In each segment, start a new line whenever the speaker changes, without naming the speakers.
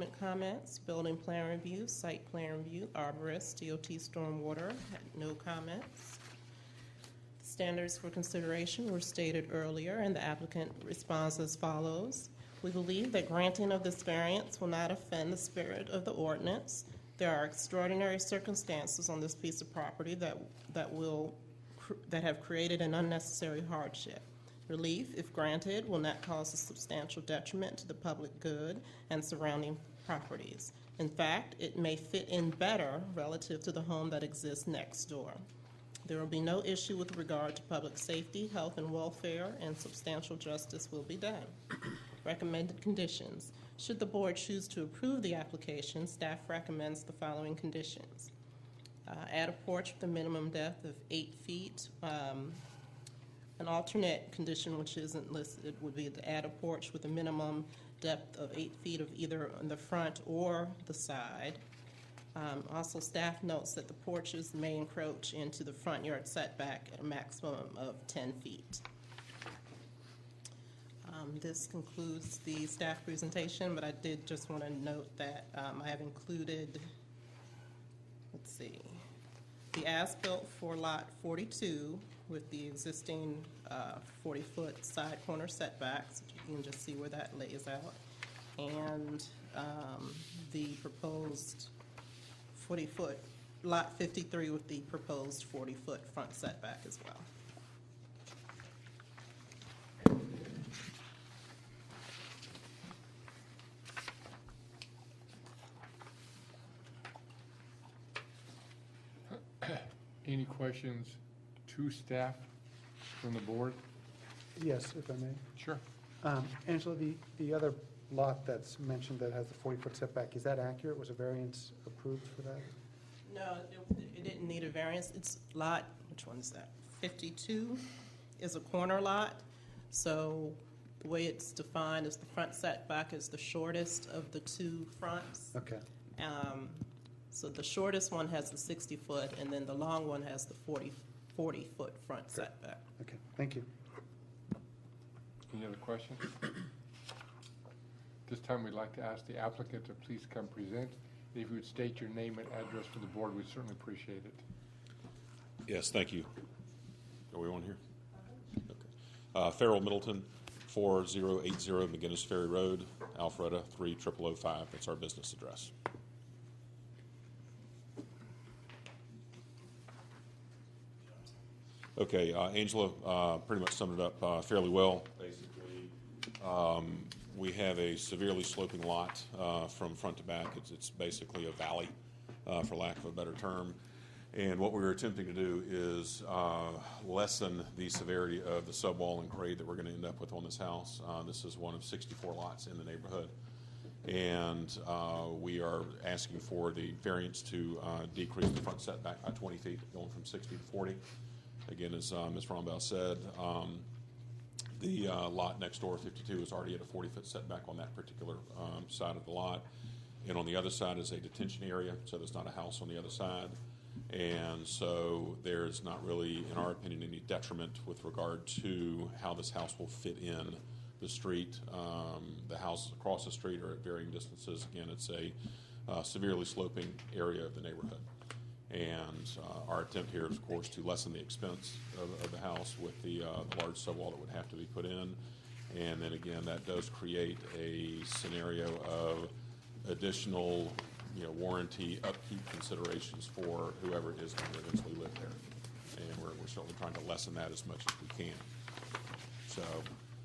department comments, building plan review, site plan review, arborist, DOT stormwater, had no comments. Standards for consideration were stated earlier, and the applicant responds as follows. We believe that granting of this variance will not offend the spirit of the ordinance. There are extraordinary circumstances on this piece of property that have created an unnecessary hardship. Relief, if granted, will not cause a substantial detriment to the public good and surrounding properties. In fact, it may fit in better relative to the home that exists next door. There will be no issue with regard to public safety, health, and welfare, and substantial justice will be done. Recommended conditions. Should the board choose to approve the application, staff recommends the following conditions. Add a porch with a minimum depth of 8 feet. An alternate condition, which isn't listed, would be to add a porch with a minimum depth of 8 feet of either on the front or the side. Also, staff notes that the porches may encroach into the front yard setback at a maximum of 10 feet. This concludes the staff presentation, but I did just want to note that I have included, the as-built for lot 42 with the existing 40-foot side corner setbacks. You can just see where that lays out. And the proposed 40-foot, lot 53 with the proposed 40-foot front setback as well.
Any questions to staff from the board?
Yes, if I may.
Sure.
Angela, the other lot that's mentioned that has the 40-foot setback, is that accurate? Was a variance approved for that?
No, it didn't need a variance. It's lot, which one is that? 52 is a corner lot. So the way it's defined is the front setback is the shortest of the two fronts.
Okay.
So the shortest one has the 60-foot, and then the long one has the 40-foot front setback.
Okay, thank you.
Any other questions? This time we'd like to ask the applicant to please come present. If you would state your name and address for the board, we'd certainly appreciate it.
Yes, thank you. Are we on here? Okay. Farrell Middleton, 4080 McGinnis Ferry Road, Alpharetta 30005. That's our business address. Okay, Angela pretty much summed it up fairly well. Basically, we have a severely sloping lot from front to back. It's basically a valley, for lack of a better term. And what we're attempting to do is lessen the severity of the subwall and grade that we're going to end up with on this house. This is one of 64 lots in the neighborhood. And we are asking for the variance to decrease the front setback by 20 feet, going from 60 to 40. Again, as Ms. Rombaugh said, the lot next door, 52, is already at a 40-foot setback on that particular side of the lot. And on the other side is a detention area, so there's not a house on the other side. And so there's not really, in our opinion, any detriment with regard to how this house will fit in the street. The houses across the street are at varying distances. Again, it's a severely sloping area of the neighborhood. And our attempt here is, of course, to lessen the expense of the house with the large subwall that would have to be put in. And then, again, that does create a scenario of additional, warranty upkeep considerations for whoever it is going to eventually live there. And we're certainly trying to lessen that as much as we can. So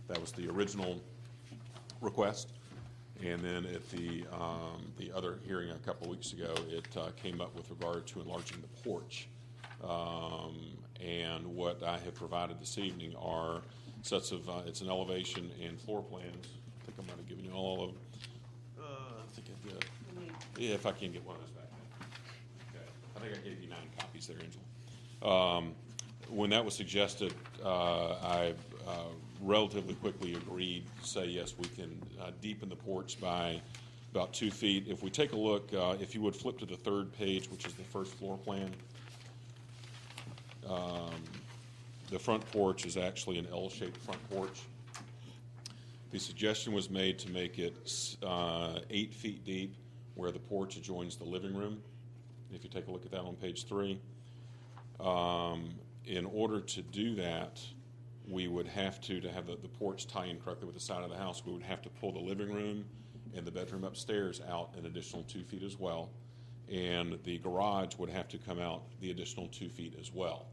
that was the original request. And then at the other hearing a couple of weeks ago, it came up with regard to enlarging the porch. And what I have provided this evening are sets of, it's an elevation and floor plans. I think I might have given you all of them. I think I did. Yeah, if I can get one of those back then. Okay. I think I gave you 9 copies there, Angela. When that was suggested, I relatively quickly agreed to say, yes, we can deepen the porch by about 2 feet. If we take a look, if you would flip to the 3rd page, which is the first floor plan, the front porch is actually an L-shaped front porch. The suggestion was made to make it 8 feet deep where the porch adjoins the living room. If you take a look at that on page 3. In order to do that, we would have to have the porch tie in correctly with the side of the house, we would have to pull the living room and the bedroom upstairs out an additional 2 feet as well. And the garage would have to come out the additional 2 feet as well.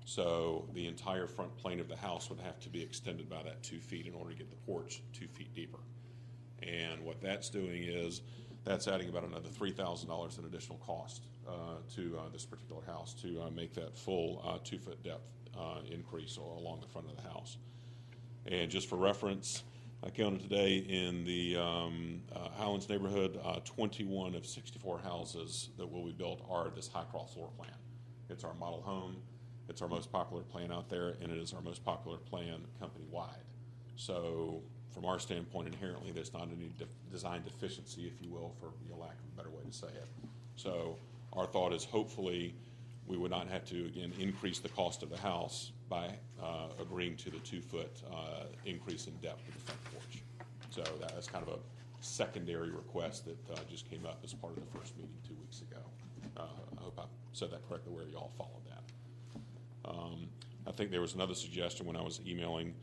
So the entire front plane of the house would have to be extended by that 2 feet in order to get the porch 2 feet deeper. And what that's doing is that's adding about another $3,000 in additional cost to this particular house to make that full 2 foot depth increase along the front of the house. And just for reference, I counted today in the Highlands neighborhood, 21 of 64 houses that will be built are this high crawl floor plan. It's our model home. It's our most popular plan out there, and it is our most popular plan company-wide. So from our standpoint, inherently, there's not any design deficiency, if you will, for lack of a better way to say it. So our thought is hopefully we would not have to, again, increase the cost of the house by agreeing to the 2 foot increase in depth of the front porch. So that's kind of a secondary request that just came up as part of the first meeting 2 weeks ago. I hope I said that correctly where you all followed that. I think there was another suggestion when I was emailing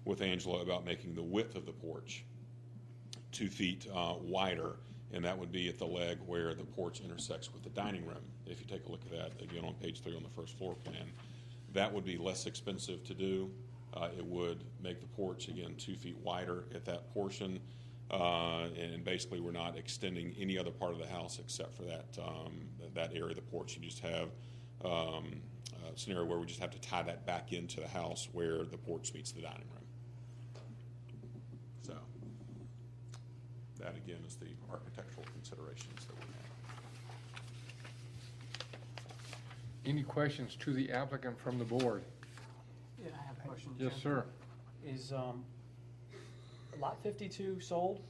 with Angela about making the width of the porch 2 feet wider, and that would be at the leg where the porch intersects with the dining room. If you take a look at that, again, on page 3 on the first floor plan, that would be less expensive to do. It would make the porch, again, 2 feet wider at that portion, and basically we're not extending any other part of the house except for that area of the porch. You just have a scenario where we just have to tie that back into the house where the porch meets the dining room. So that, again, is the architectural considerations that we have.
Any questions to the applicant from the board?
Yeah, I have a question.
Yes,
Jim.
sir.
Is lot 52 sold?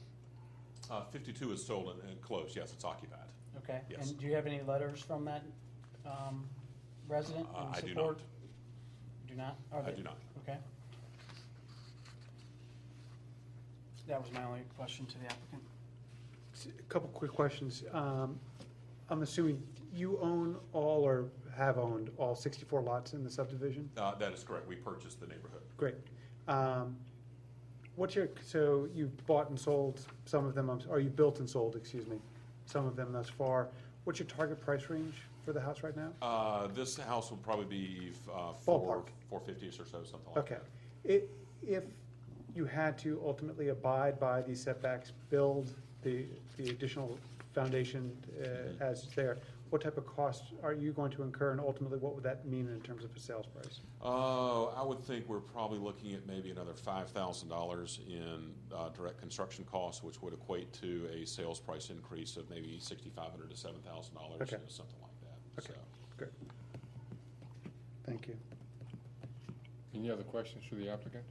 52 is sold and closed. Yes, it's occupied.
Okay.
Yes.
And do you have any letters from that resident in
I do
support?
not.
Do not?
I do not.
Okay. That was my only question to the applicant.
A couple quick questions. I'm assuming you own all or have owned all 64 lots in the subdivision?
That is correct. We purchased the neighborhood.
Great. So you've bought and sold some of them, or you built and sold, excuse me, some of them thus far. What's your target price range for the house right now?
This house will probably be
Ballpark.
450-ish or so, something like
Okay.
that.
If you had to ultimately abide by these setbacks, build the additional foundation as there, what type of costs are you going to incur, and ultimately what would that mean in terms of a sales price?
I would think we're probably looking at maybe another $5,000 in direct construction costs, which would equate to a sales price increase of maybe $6,500 to $7,000,
Okay.
Something like that.
Okay,
So.
great. Thank you.
Any other questions for the applicant?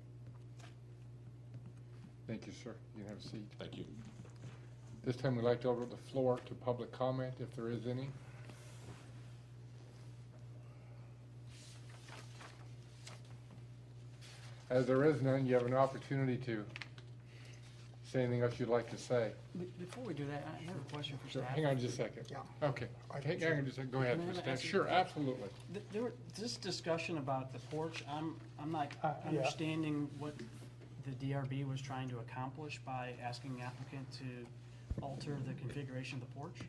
Thank you, sir. You can have a seat.
Thank you.
This time we'd like to open up the floor to public comment, if there is any. As there is none, you have an opportunity to say anything else you'd like to say.
Before we do that, I have a question for
Sure,
staff.
hang on just a second.
Yeah.
Okay, hang on just a second, go ahead,
Can I
for
ask
staff.
you-
Sure, absolutely.
This discussion about the porch, I'm not
Yeah.
understanding what the DRB was trying to accomplish by asking the applicant to alter the configuration of the porch?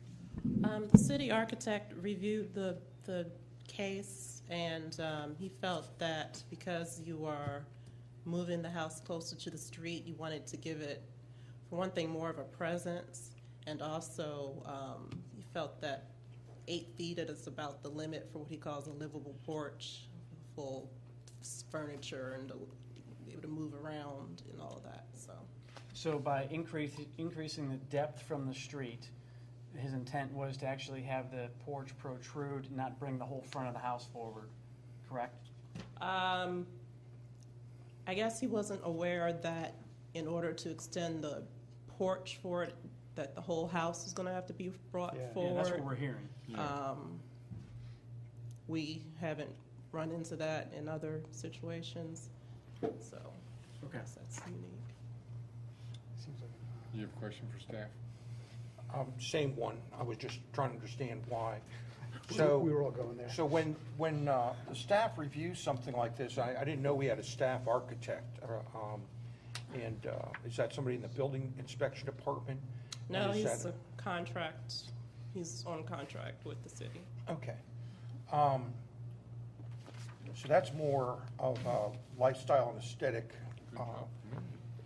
The city architect reviewed the case, and he felt that because you are moving the house closer to the street, you wanted to give it, for one thing, more of a presence, and also he felt that 8 feet is about the limit for what he calls a livable porch, full furniture and to be able to move around and all of that.
So by increasing the depth from the street, his intent was to actually have the porch protrude, not bring the whole front of the house forward, correct?
I guess he wasn't aware that in order to extend the porch for it, that the whole house is going to have to be brought
Yeah.
forward.
Yeah, that's what we're hearing.
We haven't run into that in other situations, so I
Okay.
guess that's unique.
You have a question for staff?
Same one. I was just trying to understand why.
We
So,
were all going there.
so when the staff reviews something like this, I didn't know we had a staff architect. And is that somebody in the building inspection department?
No,
And is
he's
that-
a contract, he's on contract with the city.
Okay. So that's more of a lifestyle and aesthetic,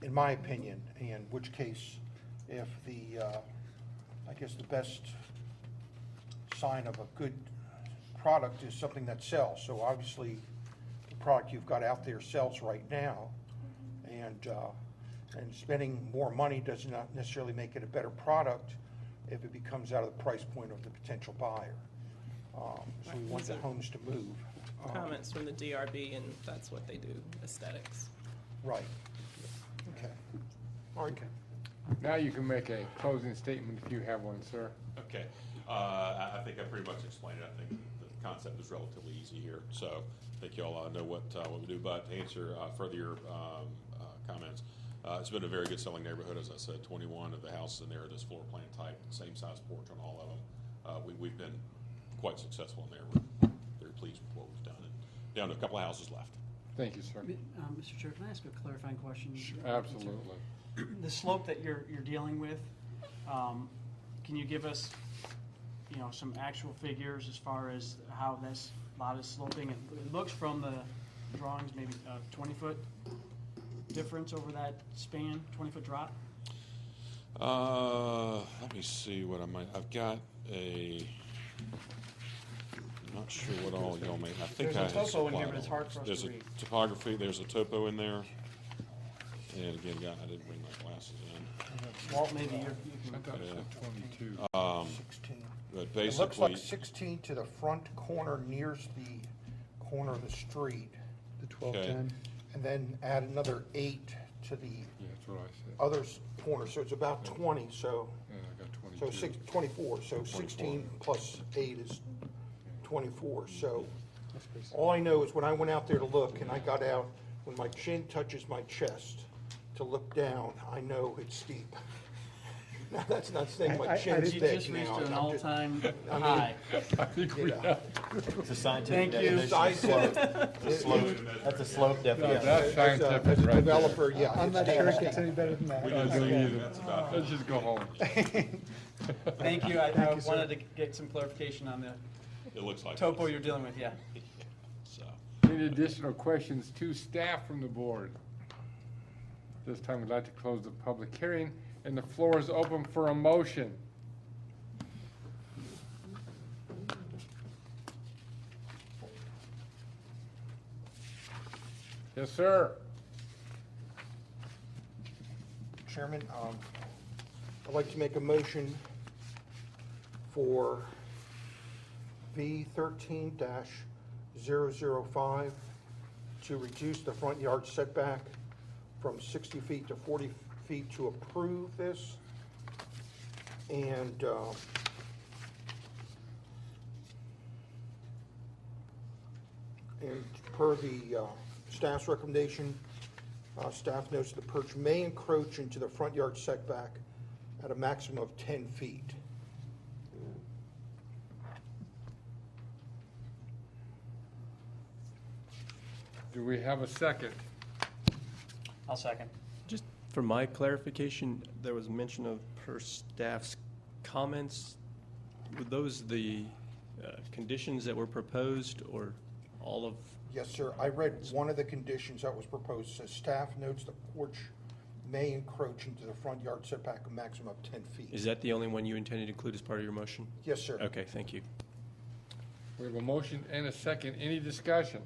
in my opinion, in which case, if I guess the best sign of a good product is something that sells. So obviously, the product you've got out there sells right now, and spending more money does not necessarily make it a better product if it becomes out of the price point of the potential buyer. So we want the homes to move.
Comments from the DRB, and that's what they do, aesthetics.
Right. Okay. All right.
Now you can make a closing statement if you have one, sir.
Okay. I think I pretty much explained it. I think the concept is relatively easy here. So I think you all know what we do. But to answer further your comments, it's been a very good selling neighborhood. As I said, 21 of the houses in there are this floor plan type, same size porch on all of them. We've been quite successful in there. We're very pleased with what we've done. And down to a couple of houses left.
Thank you, sir.
Mr. Chair, can I ask a clarifying question?
Absolutely.
The slope that you're dealing with, can you give us, some actual figures as far as how this lot is sloping? It looks from the drawings, maybe a 20-foot difference over that span, 20-foot drop?
Let me see what I've got I'm not sure what all y'all may, I think
There's a
I have
topo in here,
supplied
but it's
all
hard
this.
for us
There's
to
a
read.
topography, there's a topo in there. And again, I didn't bring my glasses in.
Walt, maybe you
I
can.
thought it said 22.
16.
But
It
basically.
looks like 16 to the front corner nearest the corner of the street,
The 1210.
and then add another 8 to the
Yeah, that's what I said.
other corner, so it's about 20, so,
Yeah, I got 22.
24. So 16 plus 8 is 24, so
That's pretty
all I know is when I went out there to look, and I got out, when my chin touches my chest to look down, I know it's steep. Now, that's not saying my
I
chin's
You
thick
just
now.
reached an
I'm just-
all-time
I mean-
high.
I think we
Yeah.
have.
It's a scientific
Thank you.
definition of slope.
Scientific.
That's a slope
No,
definition.
that's
As
scientific
a
right there.
developer, yeah.
I'm
it's
not sure it
nasty.
gets any better than that.
We
I
can
don't
say
either.
that's about
Let's just go home.
Thank you. I
Thank you, sir.
wanted to get some clarification on the
it looks like.
topo
this.
you're dealing with, yeah.
So,
Any additional questions to staff from the board? This time we'd like to close the public hearing, and the floor is open for a motion. Yes, sir.
Chairman, I'd like to make a motion for V 13-005 to reduce the front yard setback from 60 feet to 40 feet to approve this. And per the staff's recommendation, staff notes the perch may encroach into the front yard setback at a maximum of 10 feet.
Do we have a second?
I'll second.
Just for my clarification, there was mention of per staff's comments. Were those the conditions that were proposed, or all of?
Yes, sir. I read one of the conditions that was proposed. Says staff notes the porch may encroach into the front yard setback a maximum of 10 feet.
Is that the only one you intended to include as part of your motion?
Yes, sir.
Okay, thank you.
We have a motion and a second. Any discussion?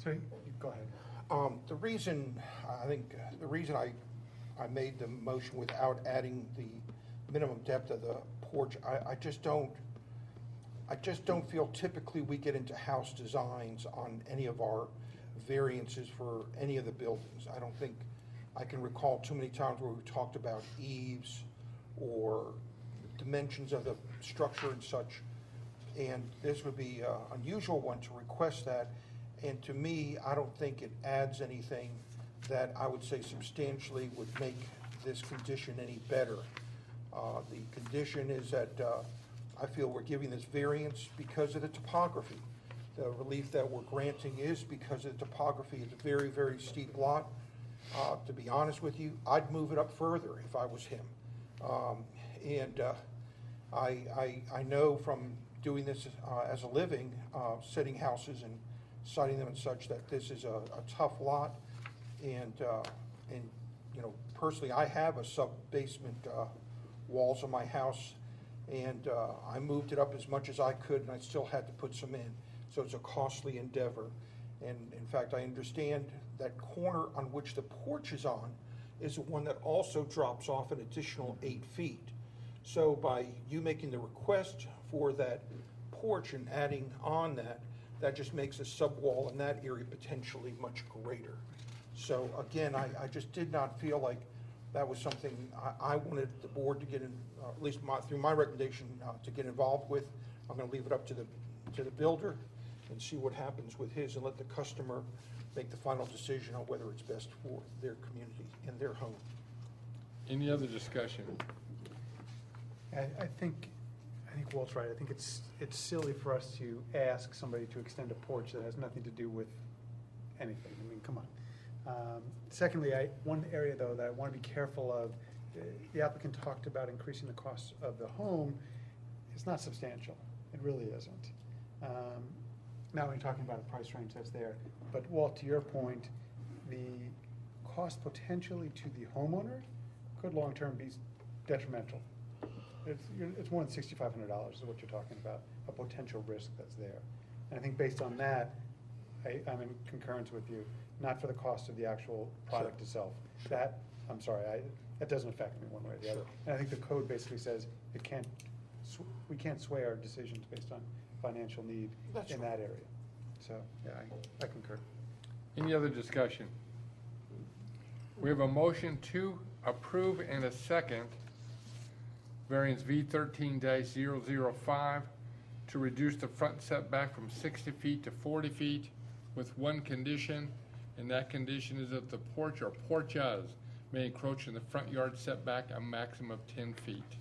So, go ahead.
The reason, I made the motion without adding the minimum depth of the porch, I just don't feel typically we get into house designs on any of our variances for any of the buildings. I don't think I can recall too many times where we talked about eaves or dimensions of the structure and such. And this would be an unusual one to request that. And to me, I don't think it adds anything that I would say substantially would make this condition any better. The condition is that I feel we're giving this variance because of the topography. The relief that we're granting is because of the topography. It's a very, very steep lot. To be honest with you, I'd move it up further if I was him. I know from doing this as a living, setting houses and siting them and such, that this is a tough lot. And you know, personally, I have a sub-basement walls of my house, and I moved it up as much as I could, and I still had to put some in. So it's a costly endeavor. And in fact, I understand that corner on which the porch is on is the one that also drops off an additional 8 feet. So by you making the request for that porch and adding on that, that just makes the subwall in that area potentially much greater. So again, I just did not feel like that was something I wanted the board to get in, at least through my recommendation, to get involved with. I'm going to leave it up to the builder and see what happens with his, and let the customer make the final decision on whether it's best for their community and their home.
Any other discussion?
I think Walt's right. I think it's silly for us to ask somebody to extend a porch that has nothing to do with anything. I mean, come on. Secondly, one area, though, that I want to be careful of, the applicant talked about increasing the cost of the home. It's not substantial. It really isn't. Now we're talking about a price range that's there. But Walt, to your point, the cost potentially to the homeowner could long-term be detrimental. It's more than $6,500 is what you're talking about, a potential risk that's there. And I think based on that, I'm in concurrence with you, not for the cost of the actual product itself. That, I'm sorry, that doesn't affect me one way or the other. And I think the code basically says we can't sway our decisions based on financial need in that area. So, yeah, I concur.
Any other discussion? We have a motion to approve and a second variance V13-005 to reduce the front setback from 60 feet to 40 feet with one condition, and that condition is that the porch or porches may encroach in the front yard setback a maximum of 10 feet.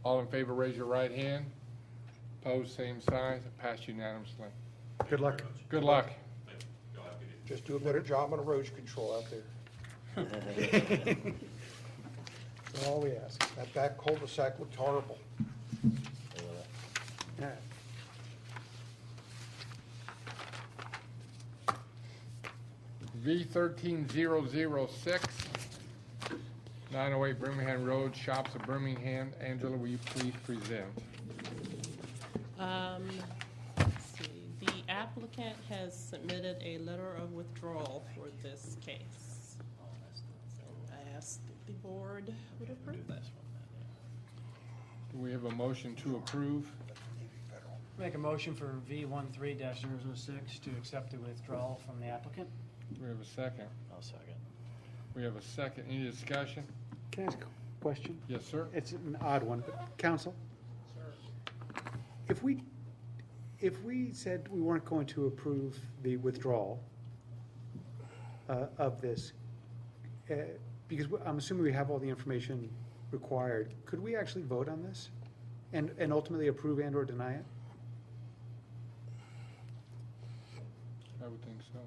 All in favor, raise your right hand. Opposed, same sign. Passed unanimously.
Good luck.
Good luck.
Just do a better job on erosion control out there.
That's all we ask.
That back cul-de-sac looked horrible.
Yeah.
V13-006, 908 Birmingham Road, Shops of Birmingham. Angela, will you please present?
Let's see. The applicant has submitted a letter of withdrawal for this case. And I asked that the board would approve that.
Do we have a motion to approve?
Make a motion for V13-006 to accept the withdrawal from the applicant.
Do we have a second?
I'll second.
We have a second. Any discussion?
Can I ask a question?
Yes, sir.
It's an odd one, but counsel? Sir. If we said we weren't going to approve the withdrawal of this, because I'm assuming we have all the information required, could we actually vote on this and ultimately approve and or deny it?
I would think so.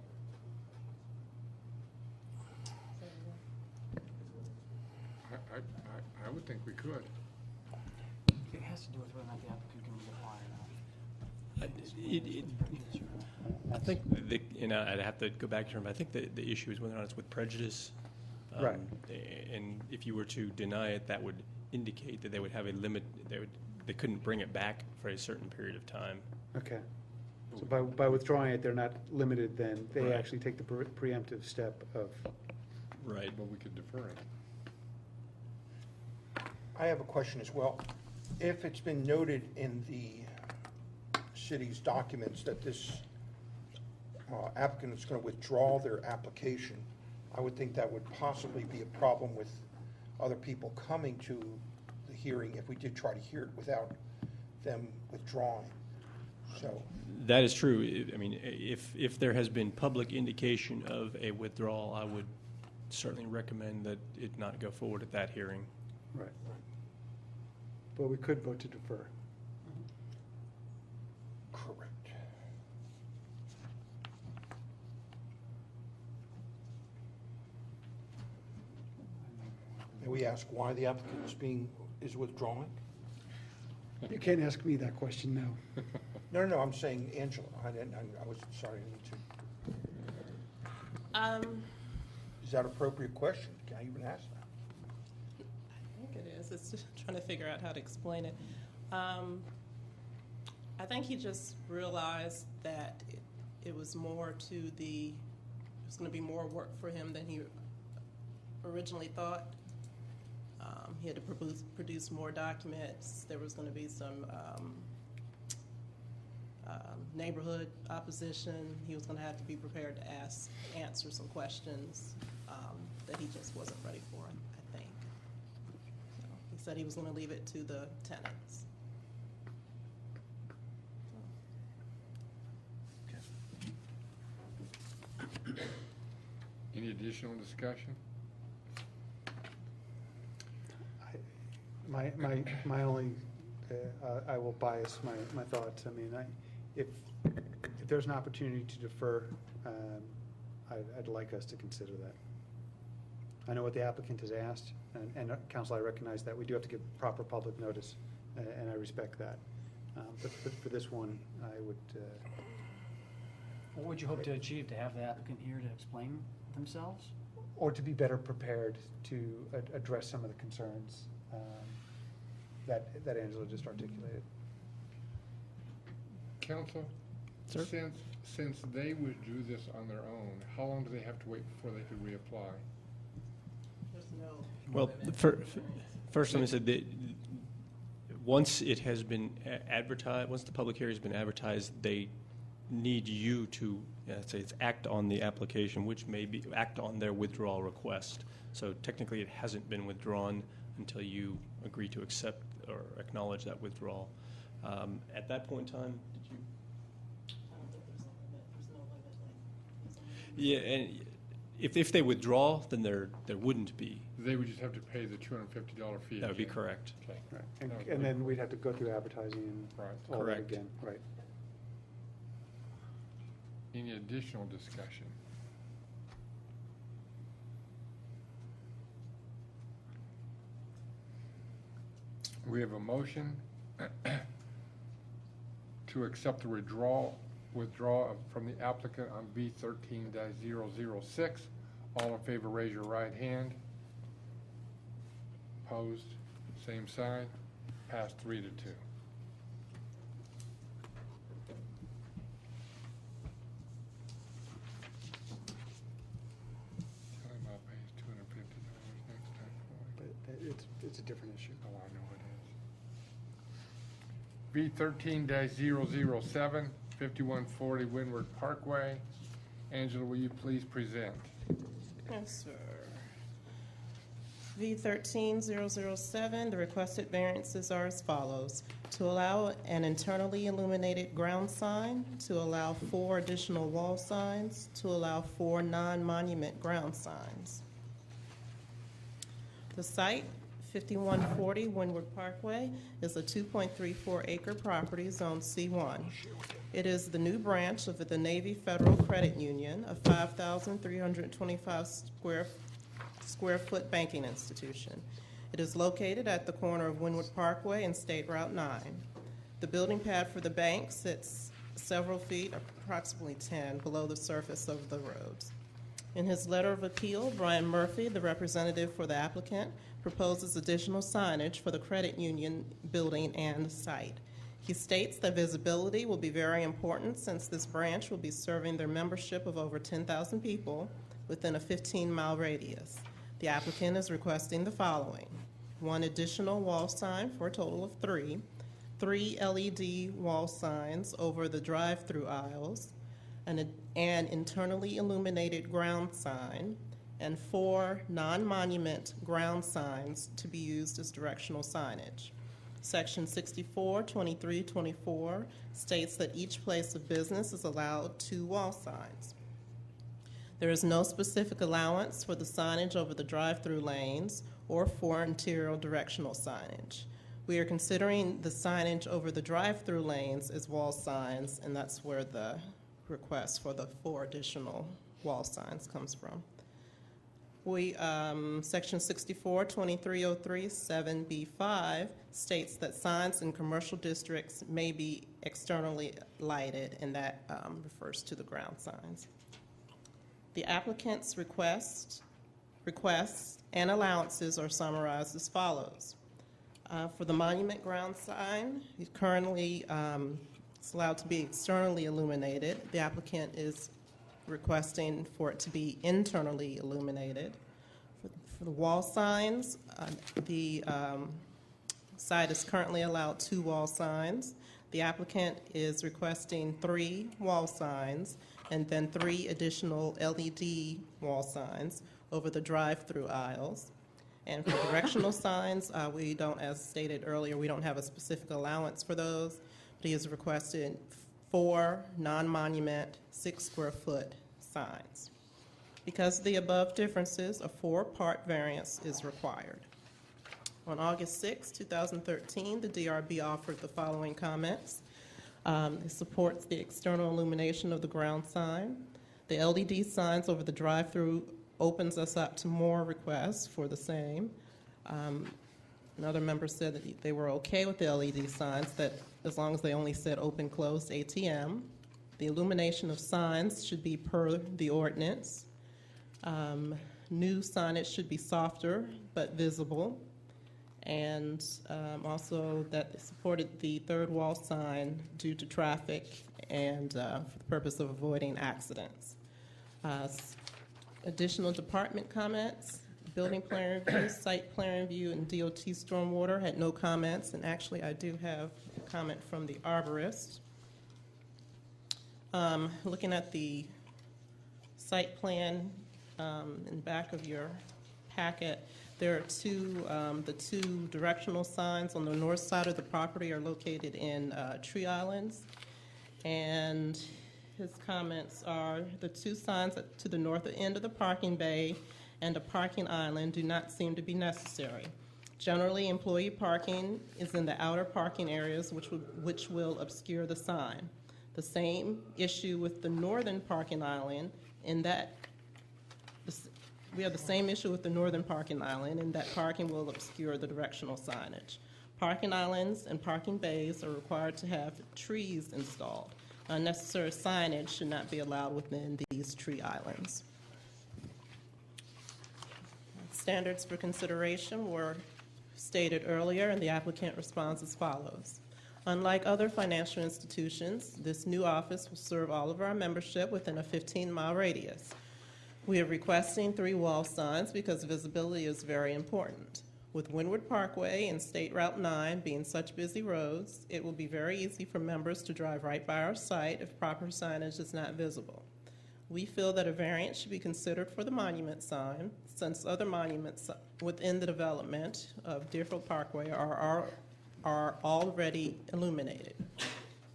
I would think we could.
It has to do with whether or not the applicant can reapply or not.
I think, I'd have to go back to him, but I think the issue is whether or not it's with prejudice.
Right.
And if you were to deny it, that would indicate that they would have a limit, they couldn't bring it back for a certain period of time.
Okay. So by withdrawing it, they're not limited then. They
Right.
actually take the preemptive step of,
Right.
But we could defer it.
I have a question as well. If it's been noted in the city's documents that this applicant is going to withdraw their application, I would think that would possibly be a problem with other people coming to the hearing if we did try to hear it without them withdrawing. So,
That is true. I mean, if there has been public indication of a withdrawal, I would certainly recommend that it not go forward at that hearing.
Right. But we could vote to defer.
Correct. May we ask why the applicant is withdrawing?
You can't ask me that question now.
No, I'm saying Angela. I was sorry, I need to. Is that an appropriate question? Can I even ask that?
I think it is. It's just trying to figure out how to explain it. I think he just realized that it was more to the, it was going to be more work for him than he originally thought. He had to produce more documents. There was going to be some neighborhood opposition. He was going to have to be prepared to answer some questions that he just wasn't ready for, I think. So he said he was going to leave it to the tenants.
Any additional discussion?
My only, I will bias my thoughts. I mean, if there's an opportunity to defer, I'd like us to consider that. I know what the applicant has asked, and council, I recognize that. We do have to give proper public notice, and I respect that. But for this one, I would,
What would you hope to achieve, to have the applicant here to explain themselves?
or to be better prepared to address some of the concerns that Angela just articulated.
Council?
Sir?
Since they withdrew this on their own, how long do they have to wait before they could reapply?
There's no
Well, first, let me say that once it has been advertised, once the public hearing has been advertised, they need you to, say it's act on the application, which may be act on their withdrawal request. So technically, it hasn't been withdrawn until you agree to accept or acknowledge that withdrawal. At that point in time, did you?
I don't think there's no limit.
Yeah, and if they withdraw, then there wouldn't be.
They would just have to pay the $250 fee.
That would be
again.
correct.
Okay.
Right. And then we'd have to go through advertising and
Right.
all that
Correct.
again. Right.
Any additional discussion? We have a motion to accept the withdrawal from the applicant on B13-006. All in favor, raise your right hand. Opposed, same sign. Passed 3-2. Tell him I'll pay us $250 next time for it.
But it's a different issue.
Oh, I know it is. B13-007, 5140 Windward Parkway. Angela, will you please present?
Yes, sir. V13-007, the requested variances are as follows. To allow an internally illuminated ground sign, to allow 4 additional wall signs, to allow 4 non-monument ground signs. The site, 5140 Windward Parkway, is a 2.34 acre property, zone C1. It is the new branch of the Navy Federal Credit Union, a 5,325 square foot banking institution. It is located at the corner of Windward Parkway and State Route 9. The building pad for the bank sits several feet, approximately 10, below the surface of the roads. In his letter of appeal, Brian Murphy, the representative for the applicant, proposes additional signage for the credit union building and site. He states that visibility will be very important since this branch will be serving their membership of over 10,000 people within a 15-mile radius. The applicant is requesting the following: 1 additional wall sign for a total of 3, 3 LED wall signs over the drive-through aisles, an internally illuminated ground sign, and 4 non-monument ground signs to be used as directional signage. Section 642324 states that each place of business is allowed 2 wall signs. There is no specific allowance for the signage over the drive-through lanes or for interior directional signage. We are considering the signage over the drive-through lanes as wall signs, and that's where the request for the 4 additional wall signs comes from. Section 64-2303 7B5 states that signs in commercial districts may be externally lighted, and that refers to the ground signs. The applicant's requests and allowances are summarized as follows. For the monument ground sign, currently it's allowed to be externally illuminated. The applicant is requesting for it to be internally illuminated. For the wall signs, the site is currently allowed 2 wall signs. The applicant is requesting 3 wall signs and then 3 additional LED wall signs over the drive-through aisles. And for directional signs, we don't, as stated earlier, we don't have a specific allowance for those, but he has requested 4 non-monument 6-square-foot signs. Because of the above differences, a 4-part variance is required. On August 6, 2013, the DRB offered the following comments. It supports the external illumination of the ground sign. The LED signs over the drive-through opens us up to more requests for the same. Another member said that they were okay with the LED signs, that as long as they only said open, closed ATM. The illumination of signs should be per the ordinance. New signage should be softer but visible. And also that they supported the 3rd wall sign due to traffic and for the purpose of avoiding accidents. Additional department comments, building plan review, site plan review, and DOT stormwater had no comments, and actually I do have a comment from the arborist. Looking at the site plan in the back of your packet, there are the two directional signs on the north side of the property are located in tree islands, and his comments are the 2 signs to the north end of the parking bay and a parking island do not seem to be necessary. Generally, employee parking is in the outer parking areas, which will obscure the sign. The same issue with the northern parking island in that we have the same issue with the northern parking island in that parking will obscure the directional signage. Parking islands and parking bays are required to have trees installed. Unnecessary signage should not be allowed within these tree islands. Standards for consideration were stated earlier, and the applicant responds as follows. Unlike other financial institutions, this new office will serve all of our membership within a 15-mile radius. We are requesting 3 wall signs because visibility is very important. With Windward Parkway and State Route 9 being such busy roads, it will be very easy for members to drive right by our site if proper signage is not visible. We feel that a variance should be considered for the monument sign, since other monuments within the development of Deerfield Parkway are already illuminated.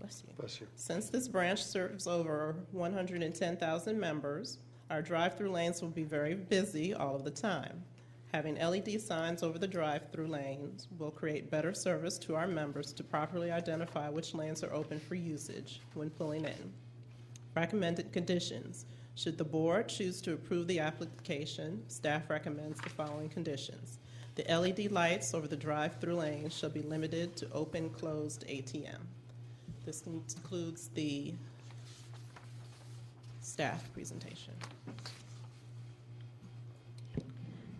Bless you.
Bless you.
Since this branch serves over 110,000 members, our drive-through lanes will be very busy all of the time. Having LED signs over the drive-through lanes will create better service to our members to properly identify which lanes are open for usage when pulling in. Recommended conditions. Should the board choose to approve the application, staff recommends the following conditions. The LED lights over the drive-through lanes shall be limited to open, closed ATM. This concludes the staff presentation.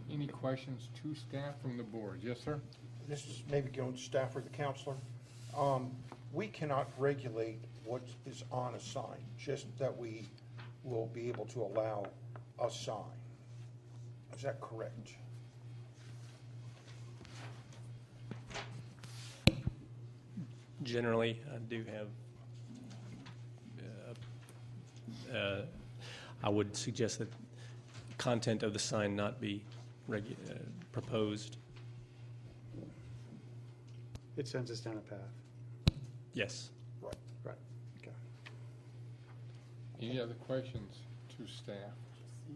Any questions to staff from the board? Yes, sir?
This is maybe going to staff or the counselor. We cannot regulate what is on a sign, just that we will be able to allow a sign. Is that correct?
Generally, I do have, I would suggest that content of the sign not be proposed.
It sends us down a path.
Yes.
Right.
Right. Okay.
Any other questions to staff?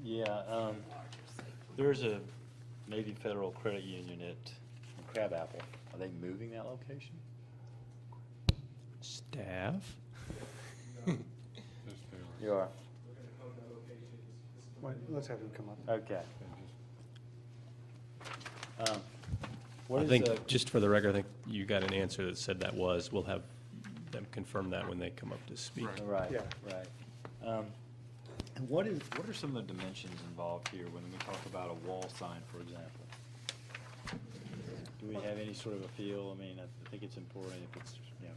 Yeah, there's a Navy Federal Credit Union at Crabapple. Are they moving that location?
Staff?
Yes, they are.
You are?
Well, let's have him come up.
Okay. What
I
is
think,
the,
just for the record, I think you got an answer that said that was. We'll have them confirm that when they come up to speak.
Right.
right,
Yeah.
right. And what are some of the dimensions involved here when we talk about a wall sign, for example? Do we have any sort of a feel? I mean, I think it's important if it's,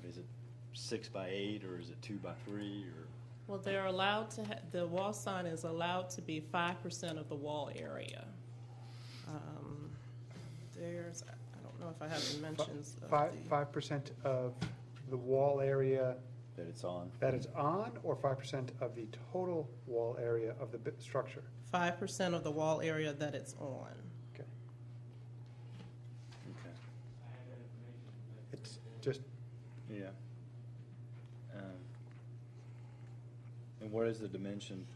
is it 6 by 8 or is it 2 by 3 or?
Well, they're allowed to, the wall sign is allowed to be 5% of the wall area. I don't know if I have dimensions of the.
5% of the wall area
That it's on?
that it's on, or 5% of the total wall area of the structure?
5% of the wall area that it's on.
Okay.
Okay.
It's just,
Yeah. And what is the dimension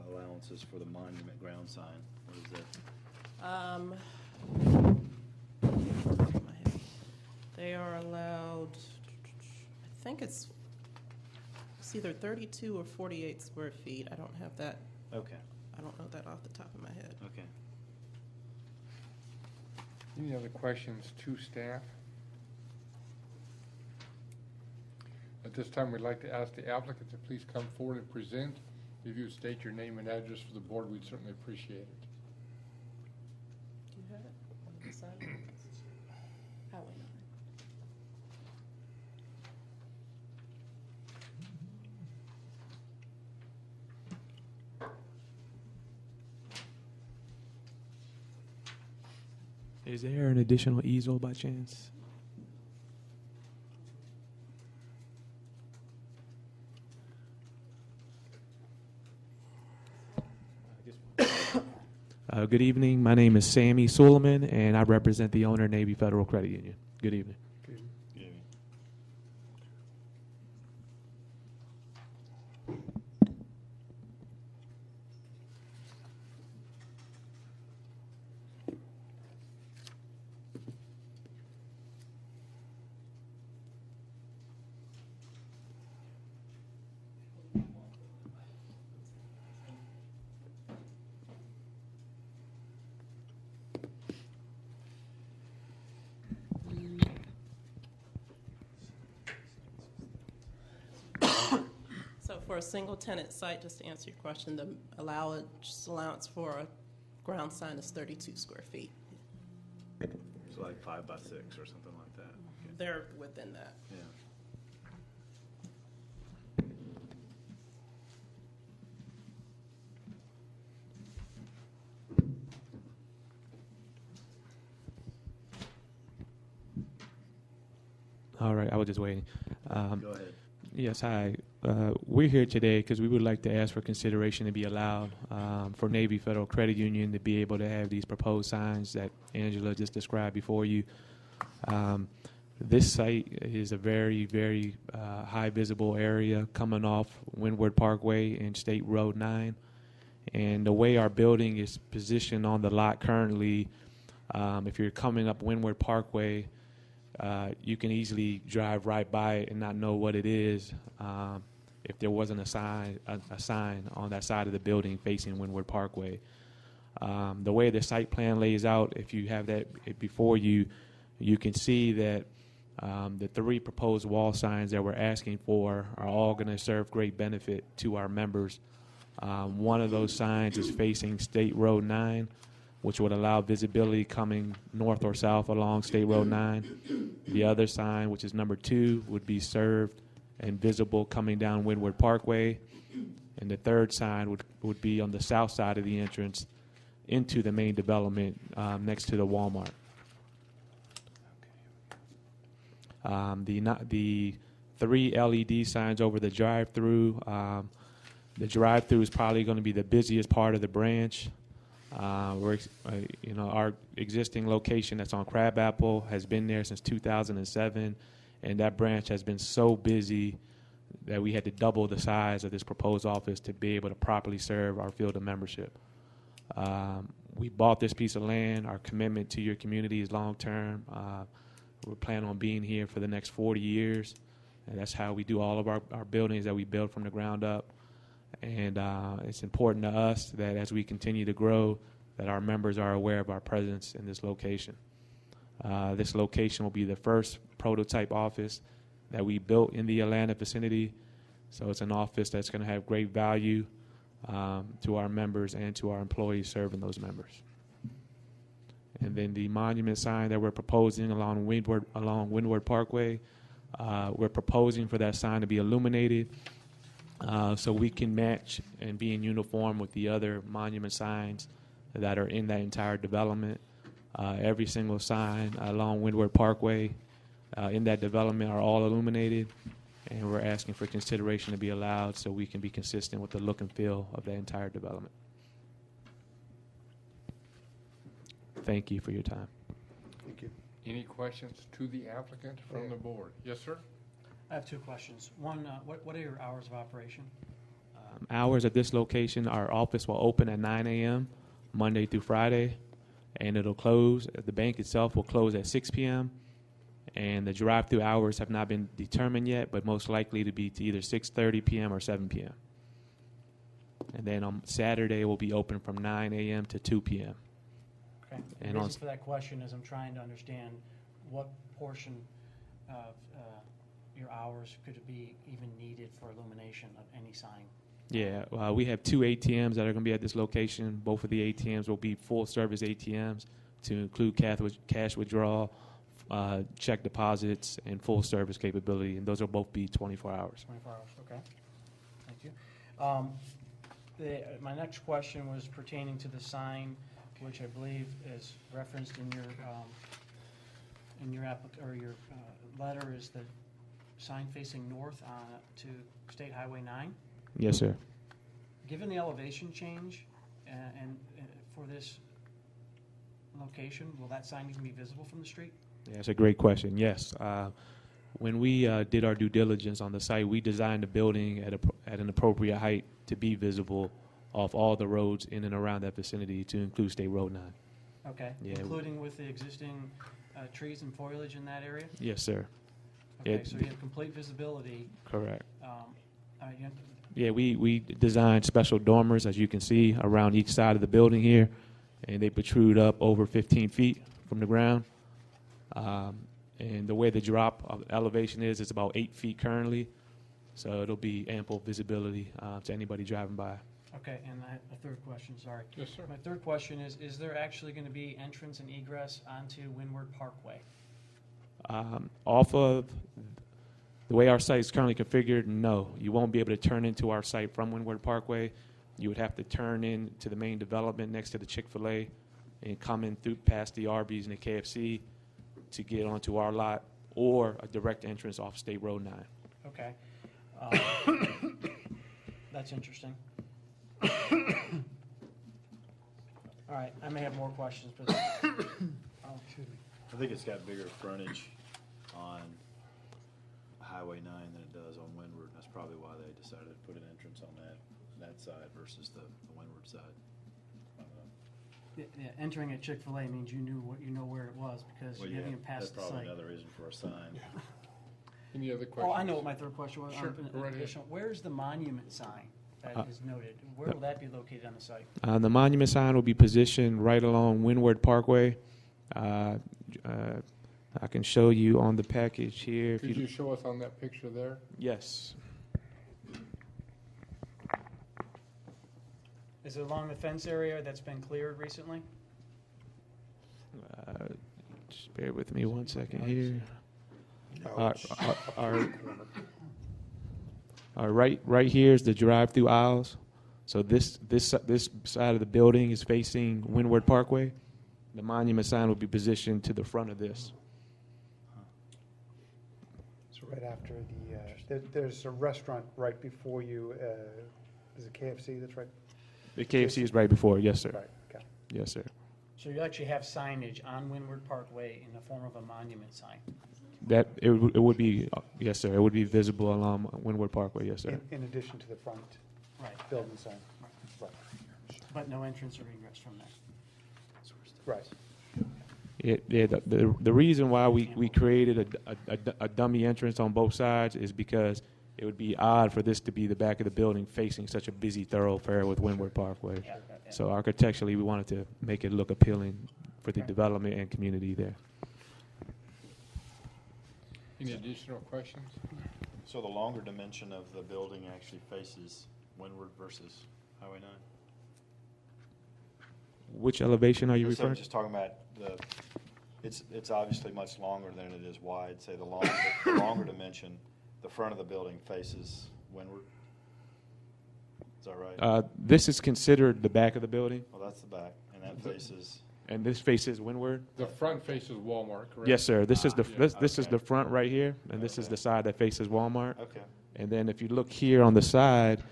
allowances for the monument ground sign? What is that?
They are allowed, I think it's either 32 or 48 square feet. I don't have that,
Okay,
I don't know that off the top of my head.
okay.
Any other questions to staff? At this time, we'd like to ask the applicant to please come forward and present. If you would state your name and address for the board, we'd certainly appreciate it.
Do you have it? On the side? Highway number.
Is there an additional easel by chance? Good evening. My name is Sammy Suleiman, and I represent the owner, Navy Federal Credit Union. Good evening.
Yeah.
So for a single tenant site, just to answer your question, the allowance for a ground sign is 32 square feet.
It's like 5 by 6 or something like that.
They're within that.
Yeah.
All right, I was just waiting.
Go ahead.
Yes, hi. We're here today because we would like to ask for consideration to be allowed for Navy Federal Credit Union to be able to have these proposed signs that Angela just described before you. This site is a very, very high visible area coming off Windward Parkway and State Road 9. And the way our building is positioned on the lot currently, if you're coming up Windward Parkway, you can easily drive right by it and not know what it is if there wasn't a sign on that side of the building facing Windward Parkway. The way the site plan lays out, if you have that before you, you can see that the 3 proposed wall signs that we're asking for are all going to serve great benefit to our members. One of those signs is facing State Road 9, which would allow visibility coming north or south along State Road 9. The other sign, which is number 2, would be served and visible coming down Windward Parkway. And the third sign would be on the south side of the entrance into the main development next to the Walmart. The 3 LED signs over the drive-through. The drive-through is probably going to be the busiest part of the branch. Our existing location that's on Crabapple has been there since 2007, and that branch has been so busy that we had to double the size of this proposed office to be able to properly serve our field of membership. We bought this piece of land. Our commitment to your community is long-term. We're planning on being here for the next 40 years, and that's how we do all of our buildings that we build from the ground up. And it's important to us that as we continue to grow, that our members are aware of our presence in this location. This location will be the first prototype office that we built in the Atlanta vicinity, so it's an office that's going to have great value to our members and to our employees serving those members. And then the monument sign that we're proposing along Windward Parkway, we're proposing for that sign to be illuminated so we can match and be in uniform with the other monument signs that are in that entire development. Every single sign along Windward Parkway in that development are all illuminated, and we're asking for consideration to be allowed so we can be consistent with the look and feel of that entire development. Thank you for your time.
Thank you.
Any questions to the applicant from the board? Yes, sir?
I have two questions. One, what are your hours of operation?
Hours at this location, our office will open at 9 a.m. Monday through Friday, and it'll close. The bank itself will close at 6 p.m., and the drive-through hours have not been determined yet, but most likely to be to either 6:30 p.m. or 7 p.m. And then on Saturday, we'll be open from 9 a.m. to 2 p.m.
Okay. The
And
reason for that question is I'm trying to understand what portion of your hours could be even needed for illumination of any sign.
Yeah, we have 2 ATMs that are going to be at this location. Both of the ATMs will be full-service ATMs to include cash withdrawal, check deposits, and full-service capability, and those will both be 24 hours.
24 hours, okay. Thank you. My next question was pertaining to the sign, which I believe is referenced in your letter, is the sign facing north to State Highway 9.
Yes, sir.
Given the elevation change and for this location, will that sign even be visible from the street?
Yeah, that's a great question. Yes. When we did our due diligence on the site, we designed the building at an appropriate height to be visible off all the roads in and around that vicinity, to include State Road 9.
Okay,
Yeah.
including with the existing trees and foliage in that area?
Yes, sir.
Okay,
Yeah.
so you have complete visibility.
Correct.
You-
Yeah, we designed special dormers, as you can see, around each side of the building here, and they protrude up over 15 feet from the ground. And the way the drop of elevation is, it's about 8 feet currently, so it'll be ample visibility to anybody driving by.
Okay, and I have a third question, sorry.
Yes, sir.
My third question is there actually going to be entrance and egress onto Windward Parkway?
Off of the way our site is currently configured, no. You won't be able to turn into our site from Windward Parkway. You would have to turn into the main development next to the Chick-fil-A and come in through past the Arby's and the KFC to get onto our lot, or a direct entrance off State Road 9.
Okay. That's interesting. All right, I may have more questions, but excuse me.
I think it's got bigger frontage on Highway 9 than it does on Windward. That's probably why they decided to put an entrance on that side versus the Windward side.
Yeah, entering a Chick-fil-A means you know where it was because
Well,
you haven't even passed the
that's probably
site.
another reason for a sign.
Any other questions?
Oh, I know what my third question was.
Sure, go right ahead.
Where's the monument sign that is noted? Where will that be located on the site?
The monument sign will be positioned right along Windward Parkway. I can show you on the package here. If
Could you show us on that picture there?
Yes.
Is it along the fence area that's been cleared recently?
Just bear with me one second here.
No, it's
Right here is the drive-through aisles. So this side of the building is facing Windward Parkway. The monument sign will be positioned to the front of this.
So right after there's a restaurant right before you, is it KFC that's right?
The KFC is right before. Yes, sir.
Right, okay.
Yes, sir.
So you actually have signage on Windward Parkway in the form of a monument sign?
That, it would be, yes, sir, it would be visible along Windward Parkway, yes, sir.
In addition to the front
Right.
building sign?
Right. But no entrance or egress from there.
Right.
The reason why we created a dummy entrance on both sides is because it would be odd for this to be the back of the building facing such a busy thoroughfare with Windward Parkway. So architecturally, we wanted to make it look appealing for the development and community there.
Any additional questions?
So the longer dimension of the building actually faces windward versus Highway 9?
Which elevation are you
Just- I'm
referring to?
just talking about it's obviously much longer than it is wide. Say the longer dimension, the front of the building faces windward. Is that right?
This is considered the back of the building,
Well, that's the back, and that faces,
and this faces windward?
The front faces Walmart, correct?
Yes, sir. This is the
yeah.
this is
Okay.
the front right here, and this is
Okay.
the side that faces Walmart.
okay.
And then if you look here on the side,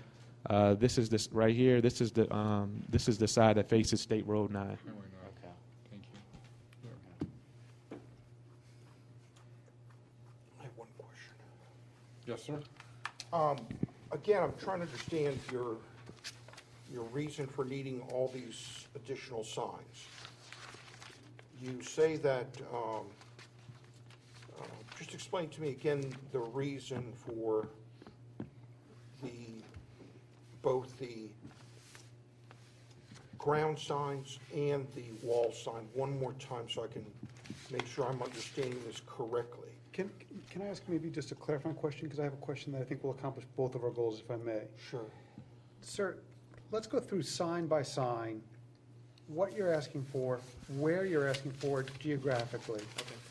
this is this right here. This is the side that faces State Road 9.
Highway 9.
Okay.
Thank you.
I have one question.
Yes, sir?
Again, I'm trying to understand your reason for needing all these additional signs. You say that, just explain to me again the reason for both the ground signs and the wall sign one more time so I can make sure I'm understanding this correctly.
Can I ask maybe just a clarifying question? Because I have a question that I think will accomplish both of our goals, if I may.
Sure.
Sir, let's go through sign by sign, what you're asking for, where you're asking for it geographically,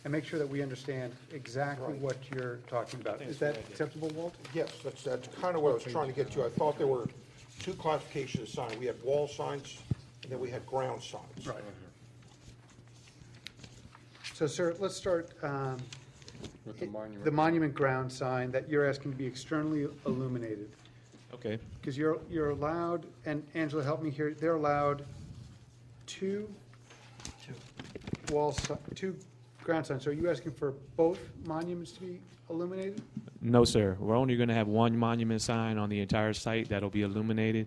and make sure that we understand exactly
Right.
what you're talking about.
think
Is
that's a
that
good idea.
acceptable, Walt?
Yes, that's kind of what I was trying to get to. I thought there were two classifications of sign. We had wall signs, and then we had ground signs.
Right. So, sir, let's start,
With the monument.
the monument ground sign that you're asking to be externally illuminated.
Okay.
Because you're allowed, and Angela, help me here, they're allowed two two ground signs. So are you asking for both monuments to be illuminated?
No, sir. We're only going to have one monument sign on the entire site that'll be illuminated.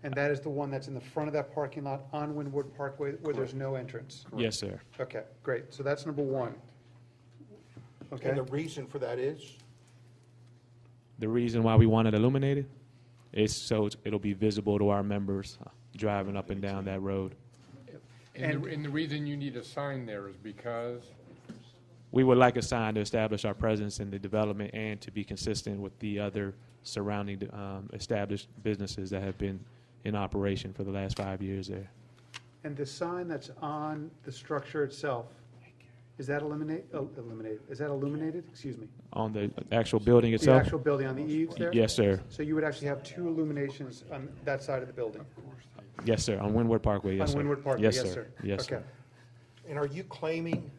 And that is the one that's in the front of that parking lot on Windward Parkway where there's no entrance?
Yes, sir.
Okay, great. So that's number one. Okay,
And the reason for that is?
The reason why we want it illuminated is so it'll be visible to our members driving up and down that road.
And the reason you need a sign there is because,
We would like a sign to establish our presence in the development and to be consistent with the other surrounding established businesses that have been in operation for the last 5 years there.
and the sign that's on the structure itself, is that illuminated? Is that illuminated? Excuse me.
On the actual building
The
itself?
actual building on the eaves there?
Yes, sir.
So you would actually have two illuminations on that side of the building?
Yes, sir. On Windward Parkway, yes,
On
sir.
Windward Parkway,
Yes,
yes,
sir.
sir.
Yes,
Okay.
sir.
And are you claiming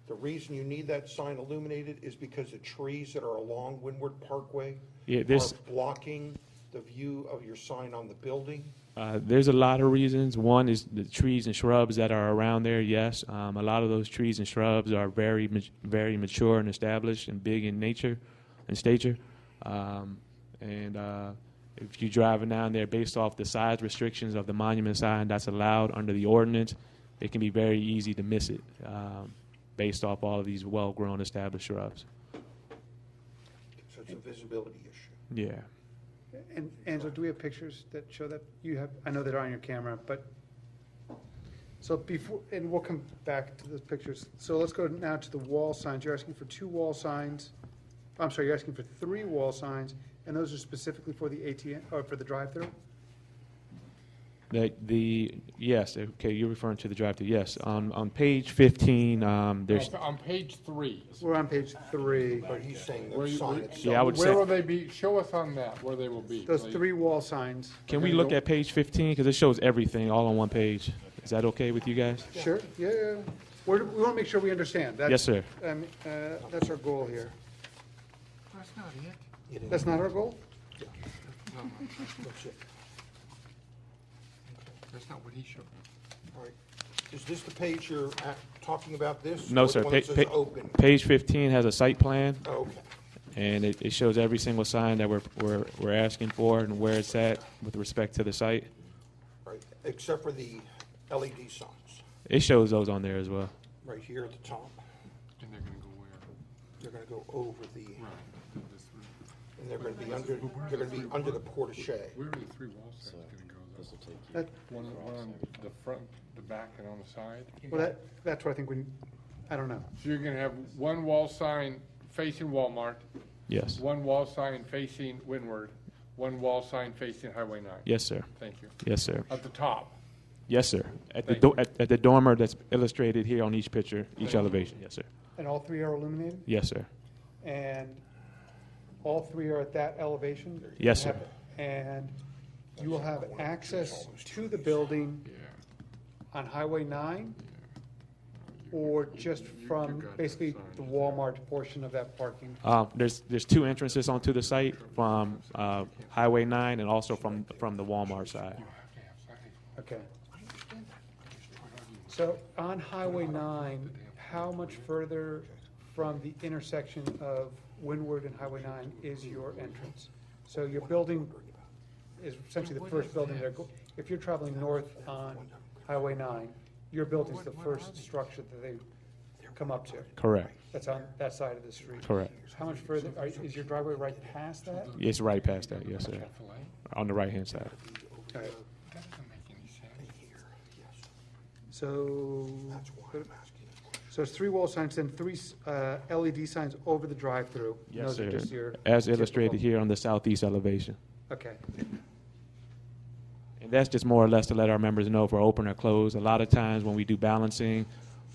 the reason you need that sign illuminated is because the trees that are along Windward Parkway
Yeah,
are
there's,
blocking the view of your sign on the building?
there's a lot of reasons. One is the trees and shrubs that are around there, yes. A lot of those trees and shrubs are very mature and established and big in nature and stature. If you're driving down there based off the size restrictions of the monument sign that's allowed under the ordinance, it can be very easy to miss it based off all of these well-grown established shrubs.
So it's a visibility issue.
Yeah.
And Angela, do we have pictures that show that? You have, I know they're on your camera, but, so before, and we'll come back to the pictures. So let's go now to the wall signs. You're asking for 2 wall signs. I'm sorry, you're asking for 3 wall signs, and those are specifically for the ATM, or for the drive-through?
Yes, okay, you're referring to the drive-through, yes. On page 15, there's,
on page 3.
We're on page 3.
But he's saying
Where
the
you-
sign
where-
itself.
Yeah, I would
Where
say-
will they be? Show us on that, where they will be.
Those
please.
3 wall signs.
can we look at page 15? Because it shows everything all on one page. Is that okay with you guys?
Sure, yeah. We want to make sure we understand. That's-
Yes, sir.
That's our goal here.
That's not it.
It is.
That's not our goal?
No,
That's it.
that's not what he showed me.
All right. Is this the page you're talking about, this?
No,
Or
sir.
the one that says open?
Page 15 has a site plan,
Okay.
and it shows every single sign that we're asking for and where it's at with respect to the site.
Right, except for the LED signs,
It shows those on there as well.
right here at the top.
And they're gonna go where?
They're gonna go over the,
Right.
and they're gonna be under the portiche.
Where are the three wall signs gonna go
This
though?
will take you.
That,
One on the front, the back, and on the side?
well, that's what I think I don't know.
So you're gonna have one wall sign facing Walmart,
Yes.
one wall sign facing Windward, one wall sign facing Highway 9.
Yes, sir.
Thank you.
Yes, sir.
At the top.
Yes, sir. At the
Thank you.
at the dormer that's illustrated here on each picture, each
Thank you.
elevation. Yes, sir.
And all three are illuminated?
Yes, sir.
And all three are at that elevation?
Yes, sir.
And you will have access to the building
Yeah.
on Highway 9? Or just from
got
basically
the
the
signs.
Walmart portion of that parking?
There's two entrances onto the site from Highway 9 and also from the Walmart side.
Okay. So on Highway 9, how much further from the intersection of Windward and Highway 9 is your entrance? So your building is essentially the first building there. If you're traveling north on Highway 9, your building's the first structure that they come up to.
Correct.
That's on that side of the street.
Correct.
How much further, is your driveway right past that?
It's right past that. Yes, sir.
Chick-fil-A?
On the right-hand side.
All right.
That doesn't make any sense.
So,
That's why I'm asking.
so it's three wall signs and three LED signs over the drive-through? And
Yes,
those are
sir.
just your
As illustrated
typical-
here on the southeast elevation.
Okay.
And that's just more or less to let our members know if we're open or closed. A lot of times when we do balancing,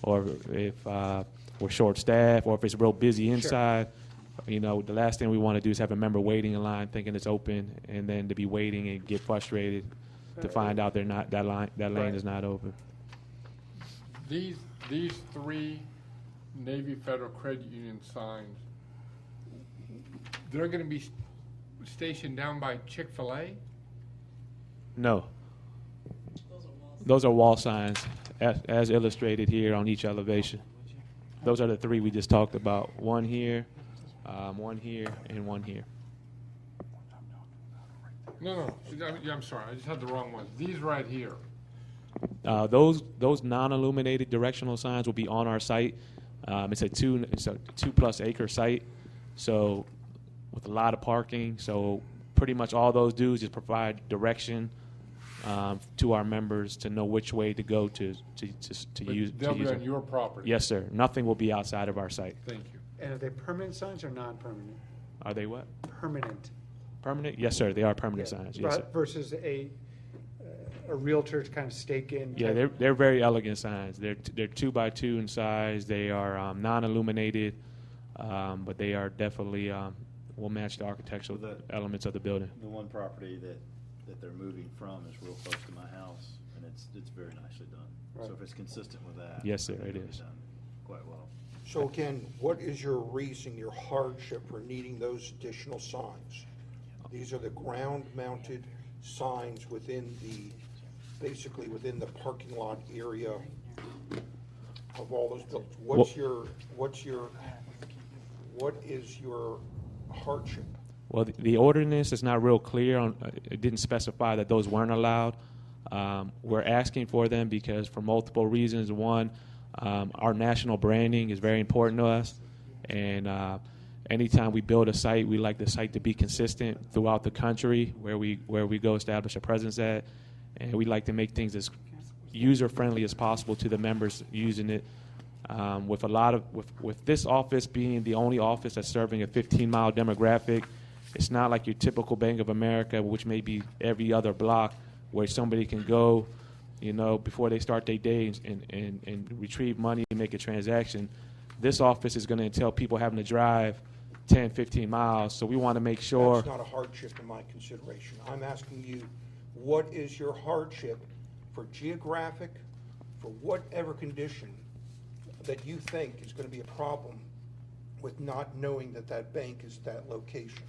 or if we're short-staffed, or if it's real busy inside, you know, the last thing we want to do is have a member waiting in line thinking it's open, and then to be waiting and get frustrated to find out that lane
Right.
is not open.
These three Navy Federal Credit Union signs, they're gonna be stationed down by Chick-fil-A?
No. Those are wall signs, as illustrated here on each elevation. Those are the three we just talked about. One here, and one here.
No, I'm sorry, I just had the wrong ones. These right here.
Those non-illuminated directional signs will be on our site. It's a 2+ acre site, so with a lot of parking. So pretty much all those do is just provide direction to our members to know which way to go to
But
use.
they'll
to
be
use
on
it.
your property.
Yes, sir. Nothing will be outside of our site.
Thank you.
And are they permanent signs or non-permanent?
Are they what?
Permanent.
Permanent? Yes, sir. They are permanent
Yeah.
signs. Yes, sir.
Versus a realtor to kind of stake in.
Yeah,
type-
they're very elegant signs. They're 2x2 in size. They are non-illuminated, but they are definitely will match the architectural elements of the building.
The one property that they're moving from is real close to my house, and it's very nicely done.
Right.
So if it's consistent with that.
Yes, sir,
I think
it
it'll be
is.
done quite well.
So again, what is your reason, your hardship for needing those additional signs? These are the ground-mounted signs basically within the parking lot area of all those buildings. What is your hardship?
Well, the ordinance is not real clear on. It didn't specify that those weren't allowed. We're asking for them because for multiple reasons. One, our national branding is very important to us, and anytime we build a site, we like the site to be consistent throughout the country where we go establish a presence at, and we like to make things as user friendly as possible to the members using it. With this office being the only office that's serving a 15-mile demographic, it's not like your typical Bank of America, which may be every other block, where somebody can go, before they start their day and retrieve money and make a transaction. This office is going to entail people having to drive 10, 15 miles, so we want to make sure.
That's not a hardship in my consideration. I'm asking you, what is your hardship for geographic, for whatever condition that you think is going to be a problem with not knowing that bank is that location?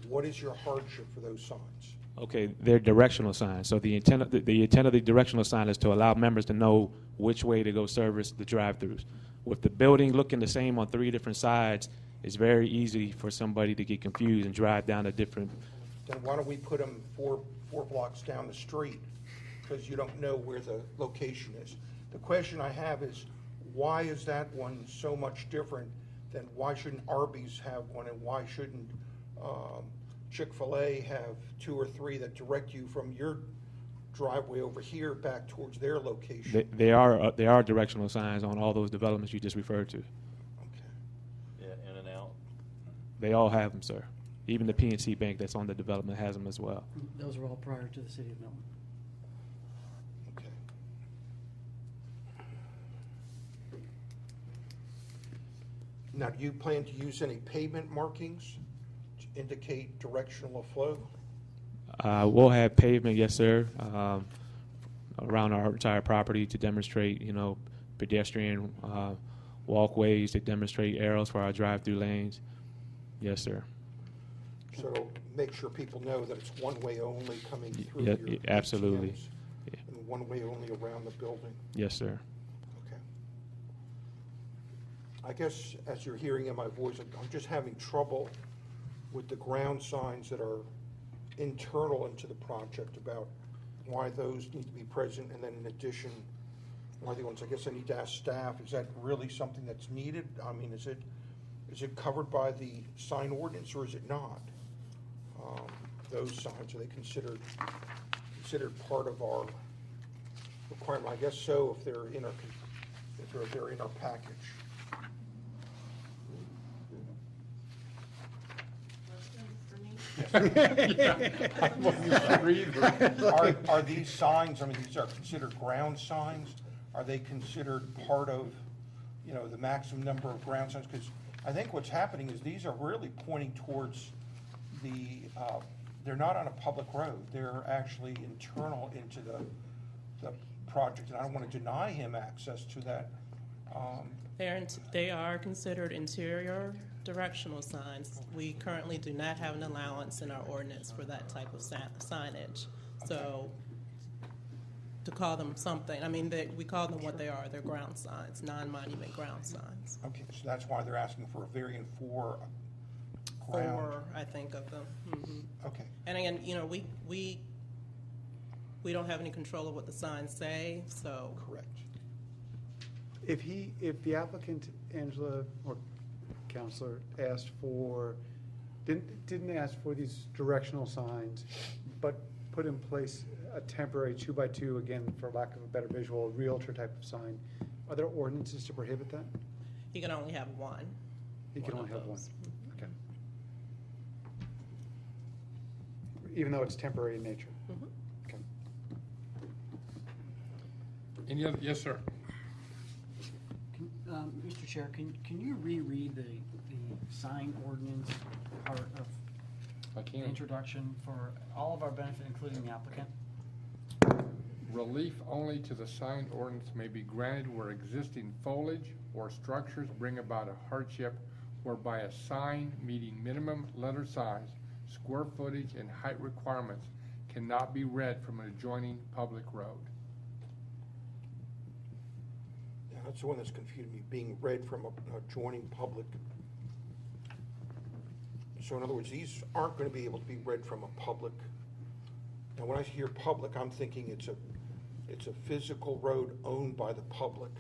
What is your hardship for those signs?
Okay, they're directional signs. So the intent of the intent of the directional sign is to allow members to know which way to go service the drive-throughs. With the building looking the same on 3 different sides, it's very easy for somebody to get confused and drive down a different.
Then why don't we put them four blocks down the street? Because you don't know where the location is. The question I have is, why is that one so much different than why shouldn't Arby's have one, and why shouldn't Chick-fil-A have 2 or 3 that direct you from your driveway over here back towards their location?
There are directional signs on all those developments you just referred to.
Okay.
Yeah, in and out.
They all have them, sir. Even the PNC Bank that's on the development has them as well.
Those were all prior to the city of Milton.
Okay. Now, do you plan to use any pavement markings to indicate directional flow?
We'll have pavement, yes, sir, around our entire property to demonstrate, pedestrian walkways, to demonstrate arrows for our drive-through lanes. Yes, sir.
So make sure people know that it's one way only coming through
Yeah,
your
absolutely.
ATMs,
Yeah.
and one way only around the building.
Yes, sir.
Okay. I guess as you're hearing in my voice, I'm just having trouble with the ground signs that are internal into the project, about why those need to be present, and then in addition, why the ones, I guess I need to ask staff, is that really something that's needed? I mean, is it covered by the sign ordinance, or is it not? Those signs, are they considered part of our requirement? I guess so, if they're in our package. Are these signs, I mean, these are considered ground signs? Are they considered part of, the maximum number of ground signs? Because I think what's happening is these are really pointing towards they're not on a public road. They're actually internal into the project, and I don't want to deny him access to that.
They are considered interior directional signs. We currently do not have an allowance in our ordinance for that type of signage. So to call them something, I mean, we call them what they are. They're ground signs, non-monument ground signs.
Okay, so that's why they're asking for a variant for ground.
4, I think, of them. Mm-hmm.
Okay.
And again, we don't have any control of what the signs say, so.
Correct.
If the applicant, Angela or Counselor, didn't ask for these directional signs, but put in place a temporary 2x2, again, for lack of a better visual, realtor type of sign, are there ordinances to prohibit that?
You can only have one.
You can only have one.
those.
Okay. Even though it's temporary in nature?
Mhm.
Okay.
Any other, yes, sir.
Mr. Chair, can you reread the sign ordinance part of
I
the
can.
introduction for all of our benefit, including the applicant?
Relief only to the sign ordinance may be granted where existing foliage or structures bring about a hardship whereby a sign meeting minimum letter size, square footage, and height requirements cannot be read from an adjoining public road.
Yeah, that's the one that's confused me, being read from an adjoining public. So in other words, these aren't going to be able to be read from a public. Now, when I hear public, I'm thinking it's a physical road owned by the public.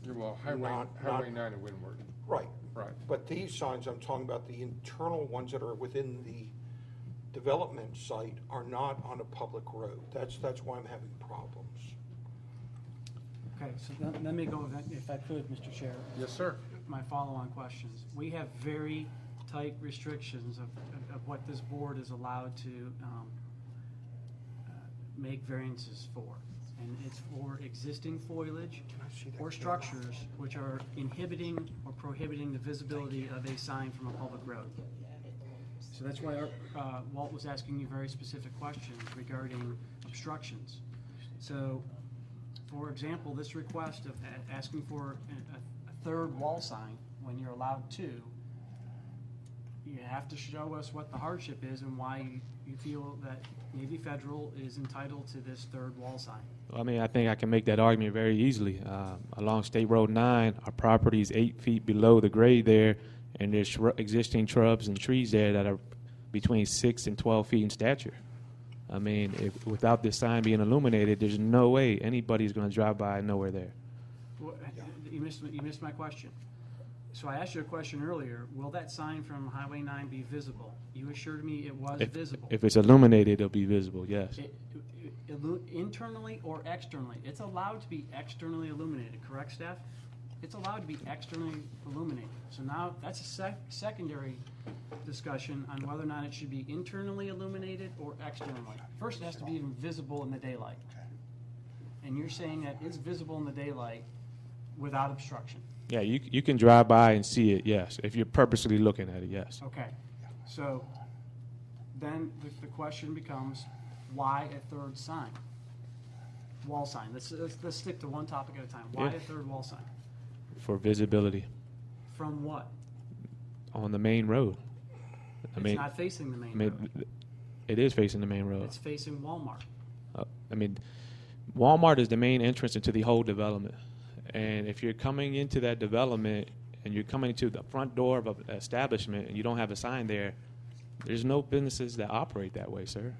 Well,
Not-
Highway 9 in Windward.
Right.
Right.
But these signs, I'm talking about the internal ones that are within the development site, are not on a public road. That's why I'm having problems.
Okay, so let me go, if I could, Mr. Chair.
Yes, sir.
My follow-on questions. We have very tight restrictions of what this board is allowed to make variances for. And it's for existing foliage
Can I see that?
or structures which are inhibiting or prohibiting the visibility of a sign from a public road. So that's why Walt was asking you very specific questions regarding obstructions. So, for example, this request of asking for a third wall sign when you're allowed 2, you have to show us what the hardship is and why you feel that Navy Federal is entitled to this third wall sign.
I mean, I think I can make that argument very easily. Along State Road 9, our property is 8 feet below the grade there, and there's existing shrubs and trees there that are between 6 and 12 feet in stature. I mean, without this sign being illuminated, there's no way anybody's going to drive by and know we're there.
Well, you missed my question. So I asked you a question earlier. Will that sign from Highway 9 be visible? You assured me it was visible.
If it's illuminated, it'll be visible, yes.
Internally or externally? It's allowed to be externally illuminated, correct, staff? It's allowed to be externally illuminated. So now that's a secondary discussion on whether or not it should be internally illuminated or externally. First, it has to be even visible in the daylight. And you're saying that it's visible in the daylight without obstruction.
Yeah, you can drive by and see it, yes. If you're purposely looking at it, yes.
Okay. So then the question becomes, why a third sign? Wall sign. Let's stick to one topic at a time. Why
Yeah.
a third wall sign?
For visibility
From what?
on the main road.
It's not facing the main road.
It is facing the main road.
It's facing Walmart.
I mean, Walmart is the main entrance into the whole development. And if you're coming into that development and you're coming to the front door of an establishment and you don't have a sign there, there's no businesses that operate that way, sir.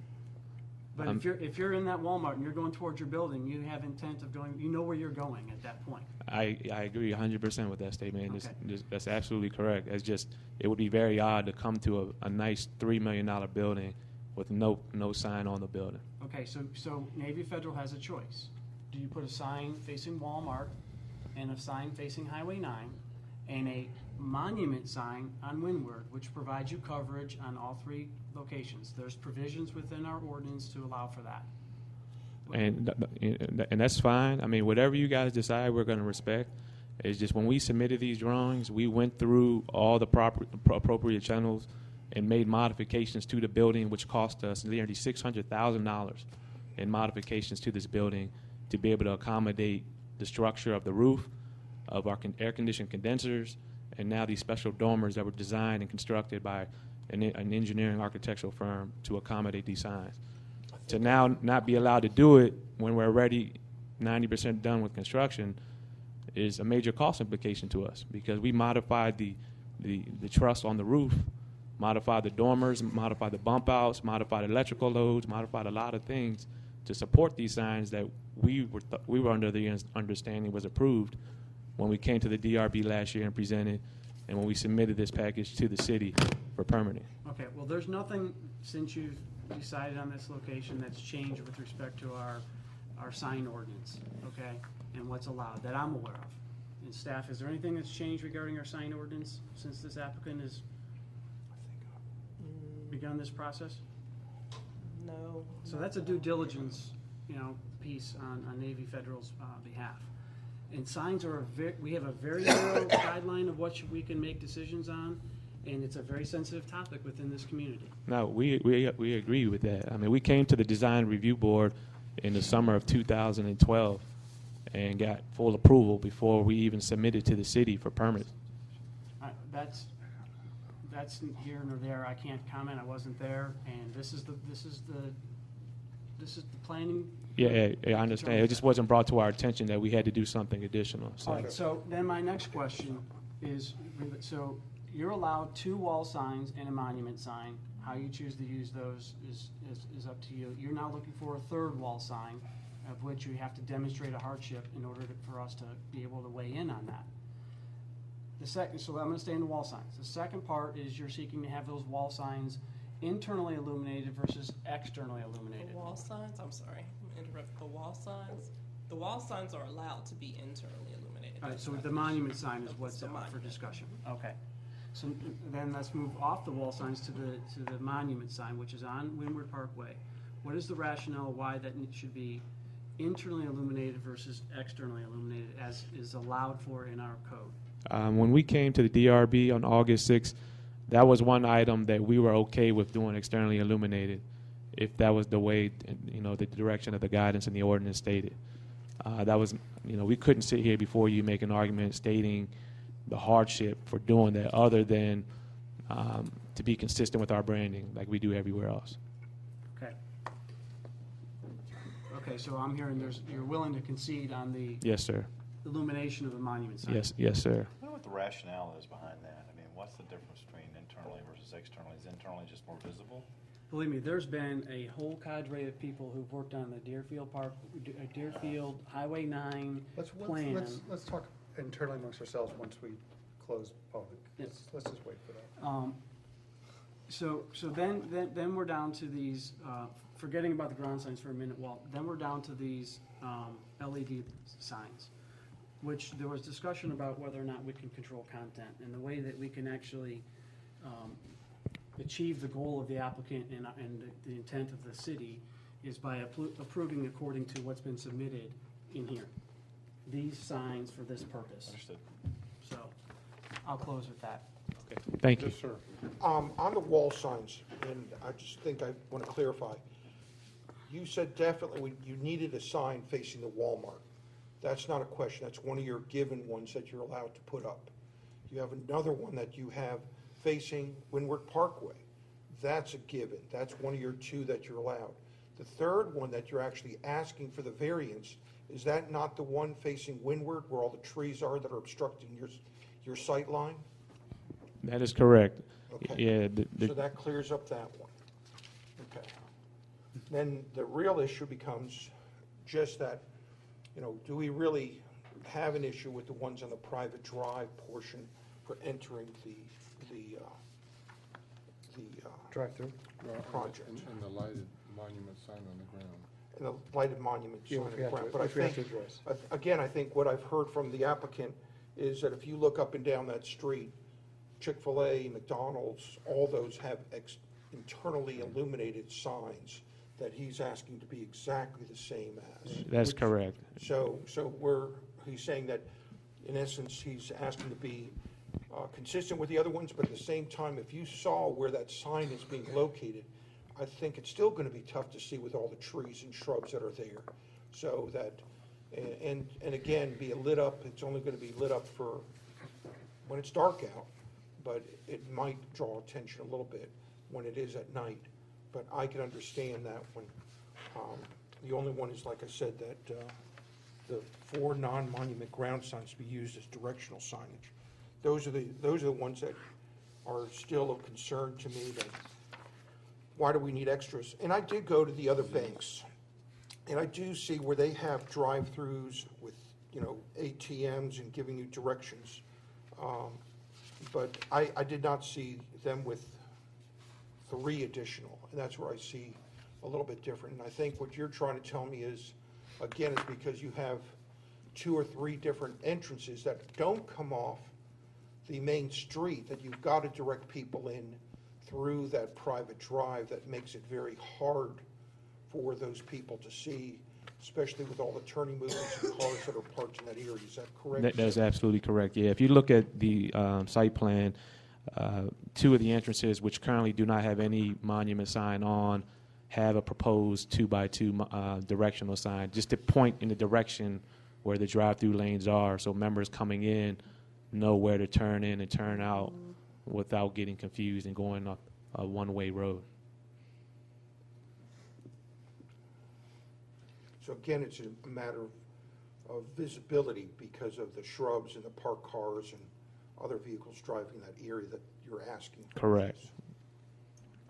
But if you're in that Walmart and you're going towards your building, you have intent of going, you know where you're going at that point.
I agree 100% with that statement.
Okay.
That's absolutely correct. It's just, it would be very odd to come to a nice $3 million building with no sign on the building.
Okay, so Navy Federal has a choice. Do you put a sign facing Walmart and a sign facing Highway 9 and a monument sign on Windward, which provides you coverage on all three locations? There's provisions within our ordinance to allow for that.
And that's fine. I mean, whatever you guys decide, we're going to respect. It's just when we submitted these drawings, we went through all the appropriate channels and made modifications to the building, which cost us nearly $600,000 in modifications to this building to be able to accommodate the structure of the roof, of our air-conditioned condensers, and now these special dormers that were designed and constructed by an engineering architectural firm to accommodate these signs. To now not be allowed to do it when we're already 90% done with construction is a major cost implication to us, because we modified the truss on the roof, modified the dormers, modified the bump outs, modified electrical loads, modified a lot of things to support these signs that we were under the understanding was approved when we came to the DRB last year and presented, and when we submitted this package to the city for permitting.
Okay, well, there's nothing since you've decided on this location that's changed with respect to our sign ordinance, okay, and what's allowed that I'm aware of. And staff, is there anything that's changed regarding our sign ordinance since this applicant has begun this process?
No.
So that's a due diligence, piece on Navy Federal's behalf. And signs are we have a very narrow guideline of what we can make decisions on, and it's a very sensitive topic within this community.
No, we agree with that. I mean, we came to the design review board in the summer of 2012 and got full approval before we even submitted to the city for permits.
That's here nor there. I can't comment. I wasn't there, and this is the planning.
Yeah, I understand. It just wasn't brought to our attention that we had to do something additional. So.
All right, so then my next question is, so you're allowed 2 wall signs and a monument sign. How you choose to use those is up to you. You're now looking for a 3rd wall sign, of which you have to demonstrate a hardship in order for us to be able to weigh in on that. So I'm going to stay in the wall signs. The second part is you're seeking to have those wall signs internally illuminated versus externally illuminated.
The wall signs, I'm sorry, I'm interrupt. The wall signs are allowed to be internally illuminated.
All right, so the monument sign is what's
the
up for
monument.
discussion. Okay. So then let's move off the wall signs to the monument sign, which is on Windward Parkway. What is the rationale why that should be internally illuminated versus externally illuminated as is allowed for in our code?
When we came to the DRB on August 6th, that was one item that we were okay with doing externally illuminated, if that was the way, the direction of the guidance and the ordinance stated. That was, we couldn't sit here before you make an argument stating the hardship for doing that, other than to be consistent with our branding like we do everywhere else.
Okay. Okay, so I'm hearing you're willing to concede on the
Yes, sir.
illumination of the monument sign?
Yes, sir.
I wonder what the rationale is behind that. I mean, what's the difference between internally versus externally? Is internally just more visible?
Believe me, there's been a whole cadre of people who've worked on the Deerfield Park, Deerfield Highway 9 plan.
Let's talk internally amongst ourselves once we close public.
Yes.
Let's just wait for that.
So then we're down to these, forgetting about the ground signs for a minute, Walt, then we're down to these LED signs, which there was discussion about whether or not we can control content, and the way that we can actually achieve the goal of the applicant and the intent of the city is by approving according to what's been submitted in here. These signs for this purpose.
Understood.
So I'll close with that.
Thank you.
Yes, sir.
On the wall signs, and I just think I want to clarify, you said definitely you needed a sign facing the Walmart. That's not a question. That's one of your given ones that you're allowed to put up. You have another one that you have facing Windward Parkway. That's a given. That's one of your two that you're allowed. The third one that you're actually asking for the variance, is that not the one facing Windward where all the trees are that are obstructing your sight line?
That is correct.
Okay.
Yeah.
So that clears up that one. Okay. Then the real issue becomes just that, do we really have an issue with the ones on the private drive portion for entering the
Drive-through.
project?
And the lighted monument sign on the ground.
And the lighted monument sign
Yeah,
on the ground. But I
which we have to
think,
address.
again, I think what I've heard from the applicant is that if you look up and down that street, Chick-fil-A, McDonald's, all those have internally illuminated signs that he's asking to be exactly the same as.
That's correct.
So he's saying that, in essence, he's asking to be consistent with the other ones, but at the same time, if you saw where that sign is being located, I think it's still gonna be tough to see with all the trees and shrubs that are there. So that, and again, be lit up, it's only gonna be lit up for when it's dark out, but it might draw attention a little bit when it is at night. But I can understand that when, the only one is, like I said, that the 4 non-monument ground signs to be used as directional signage. Those are the ones that are still of concern to me, that why do we need extras? And I did go to the other banks, and I do see where they have drive-throughs with, ATMs and giving you directions. But I did not see them with 3 additional, and that's where I see a little bit different. And I think what you're trying to tell me is, again, is because you have 2 or 3 different entrances that don't come off the main street, that you've got to direct people in through that private drive. That makes it very hard for those people to see, especially with all the turning movements and cars that are parked in that area. Is that correct?
That's absolutely correct. Yeah, if you look at the site plan, 2 of the entrances, which currently do not have any monument sign on, have a proposed 2x2 directional sign, just to point in the direction where the drive-through lanes are, so members coming in know where to turn in and turn out without getting confused and going up a one-way road.
So again, it's a matter of visibility because of the shrubs and the parked cars and other vehicles driving that area that you're asking for.
Correct.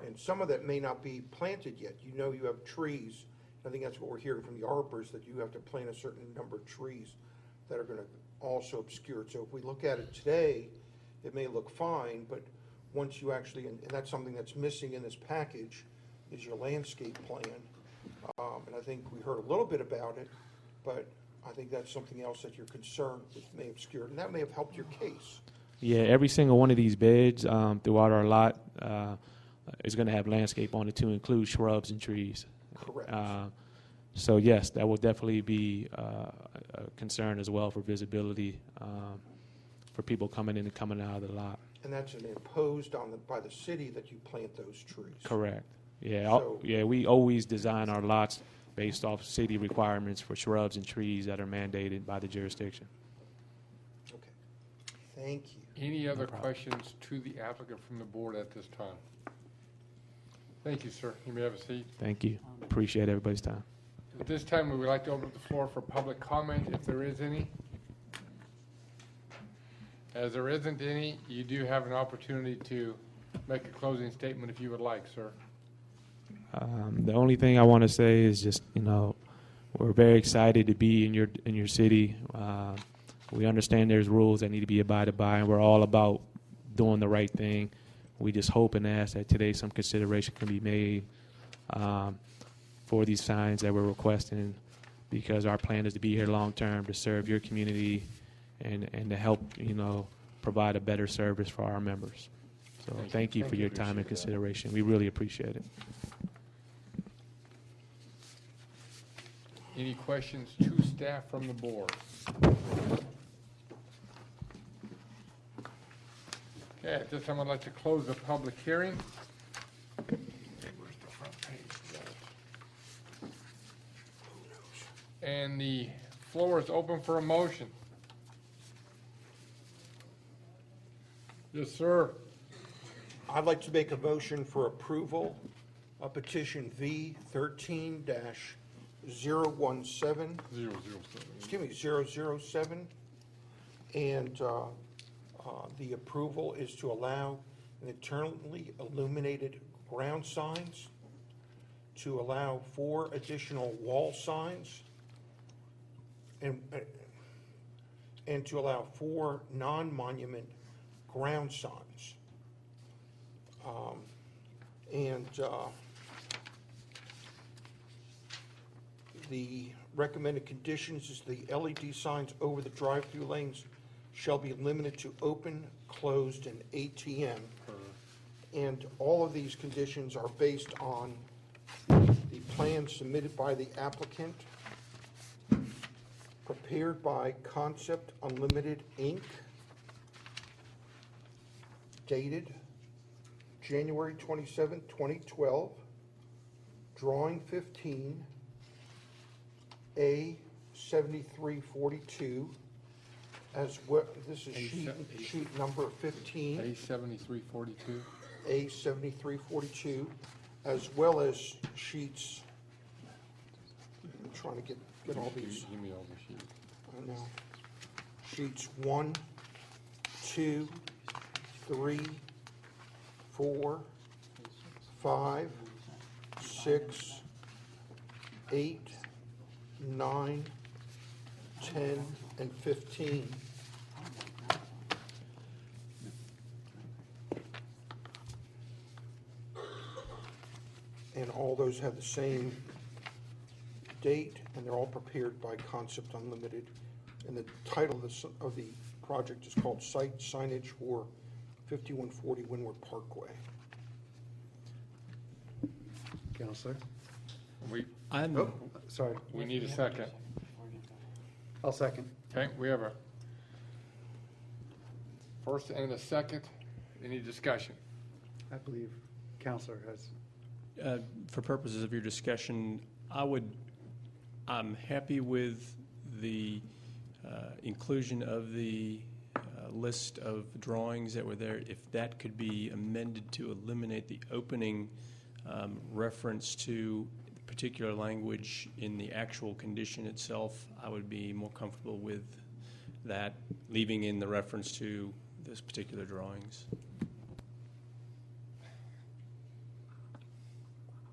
And some of that may not be planted yet. You have trees. I think that's what we're hearing from the arborists, that you have to plant a certain number of trees that are going to also obscure it. So if we look at it today, it may look fine, but once you actually, and that's something that's missing in this package, is your landscape plan. And I think we heard a little bit about it, but I think that's something else that you're concerned with may obscure it, and that may have helped your case.
Yeah, every single one of these beds throughout our lot is going to have landscape on it to include shrubs and trees.
Correct.
So yes, that will definitely be a concern as well for visibility for people coming in and coming out of the lot.
And that's imposed by the city that you plant those trees.
Correct. Yeah,
So-
we always design our lots based off city requirements for shrubs and trees that are mandated by the jurisdiction.
Okay. Thank you.
Any other
problem.
questions to the applicant from the board at this time? Thank you, sir. You may have a seat.
Thank you. Appreciate everybody's time.
At this time, we would like to open the floor for public comment, if there is any. As there isn't any, you do have an opportunity to make a closing statement if you would like, sir.
The only thing I want to say is just, we're very excited to be in your city. We understand there's rules that need to be abided by, and we're all about doing the right thing. We just hope and ask that today some consideration can be made for these signs that we're requesting, because our plan is to be here long term to serve your community and to help, provide a better service for our members. So thank you for your time and consideration. We really appreciate it.
Any questions to staff from the board? Okay, at this time, I'd like to close the public hearing. Okay, where's the front page? And the floor is open for a motion. Yes, sir.
I'd like to make a motion for approval of petition V 13-017,
007.
excuse me, 007. And the approval is to allow an internally illuminated ground signs, to allow 4 additional wall signs, and to allow 4 non-monument ground signs. The recommended conditions is the LED signs over the drive-through lanes shall be limited to open, closed, and ATM. And all of these conditions are based on the plan submitted by the applicant, prepared by Concept Unlimited, Inc., dated January 27, 2012, drawing 15, A7342, as well, this is sheet number 15.
A7342.
A7342, as well as sheets, I'm trying to get all these,
Give me all the sheets.
I know, sheets 1, 2, 3, 4, 5, 6, 8, 9, 10, and 15. And all those have the same date, and they're all prepared by Concept Unlimited. And the title of the project is called Site Signage for 5140 Windward Parkway.
Counselor?
We
Sorry,
need a second.
I'll second.
Okay, we have a first and a second. Any discussion?
I believe Counselor has.
For purposes of your discussion, I'm happy with the inclusion of the list of drawings that were there. If that could be amended to eliminate the opening reference to particular language in the actual condition itself, I would be more comfortable with that, leaving in the reference to those particular drawings.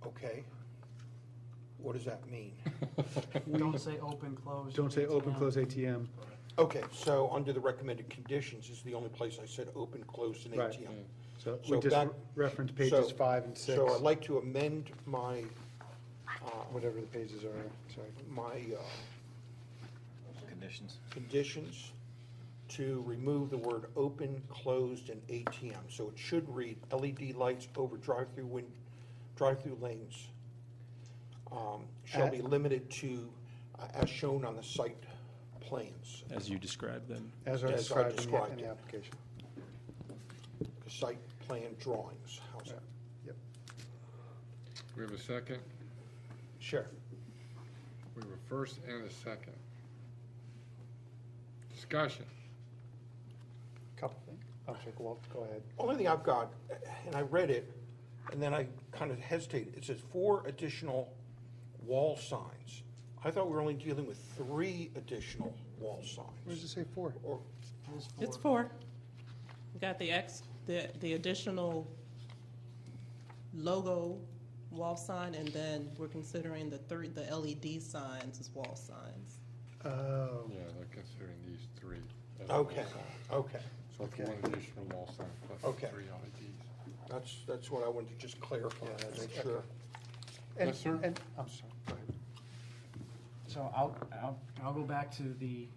Okay. What does that mean?
Don't say open, close.
Don't say open,
ATM.
close ATM.
Okay, so under the recommended conditions is the only place I said open, closed, and
Right.
ATM.
So
So
we just
back-
reference pages
so-
5 and 6,
So I'd like to amend my,
whatever the pages are, sorry.
Conditions.
conditions to remove the word open, closed, and ATM. So it should read LED lights over drive-through lanes shall be limited to, as shown on the site plans,
As you described them.
As are
As I
described in
described
the
it.
application.
the site plan drawings. How's that?
Yep.
We have a second.
Sure.
We have a first and a second. Discussion.
Couple things. I'm sorry, go ahead.
Only thing I've got, and I read it, and then I kind of hesitated. It says 4 additional wall signs. I thought we were only dealing with 3 additional wall signs.
Where does it say 4?
Or,
It's 4. We got the additional logo wall sign, and then we're considering the LED signs as wall signs.
Oh,
Yeah, they're considering these 3. as
okay,
wall signs.
okay.
So it's
Okay.
1 additional wall sign plus
Okay.
3 LEDs.
That's what I wanted to just clarify, and make sure.
and,
Yes, sir.
and, I'm sorry, go ahead.
So I'll go back to the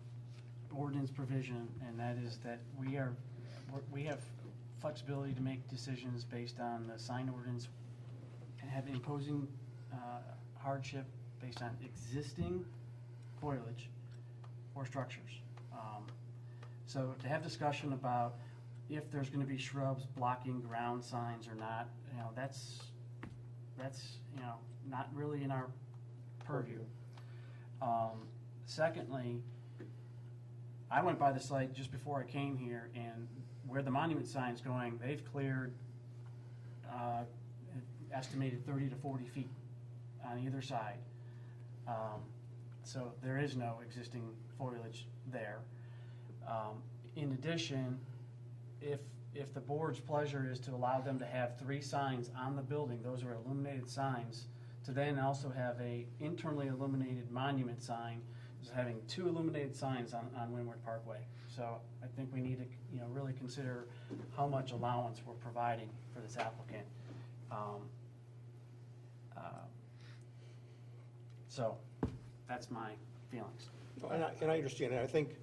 ordinance provision, and that is that we have flexibility to make decisions based on the sign ordinance and have imposing hardship based on existing foliage or structures. So to have discussion about if there's gonna be shrubs blocking ground signs or not, that's, not really in our purview. Secondly, I went by the site just before I came here, and where the monument sign's going, they've cleared estimated 30 to 40 feet on either side. So there is no existing foliage there. In addition, if the board's pleasure is to allow them to have 3 signs on the building, those are illuminated signs, to then also have a internally illuminated monument sign, is having 2 illuminated signs on Windward Parkway. So I think we need to, really consider how much allowance we're providing for this applicant. So that's my feelings.
And I understand, and I think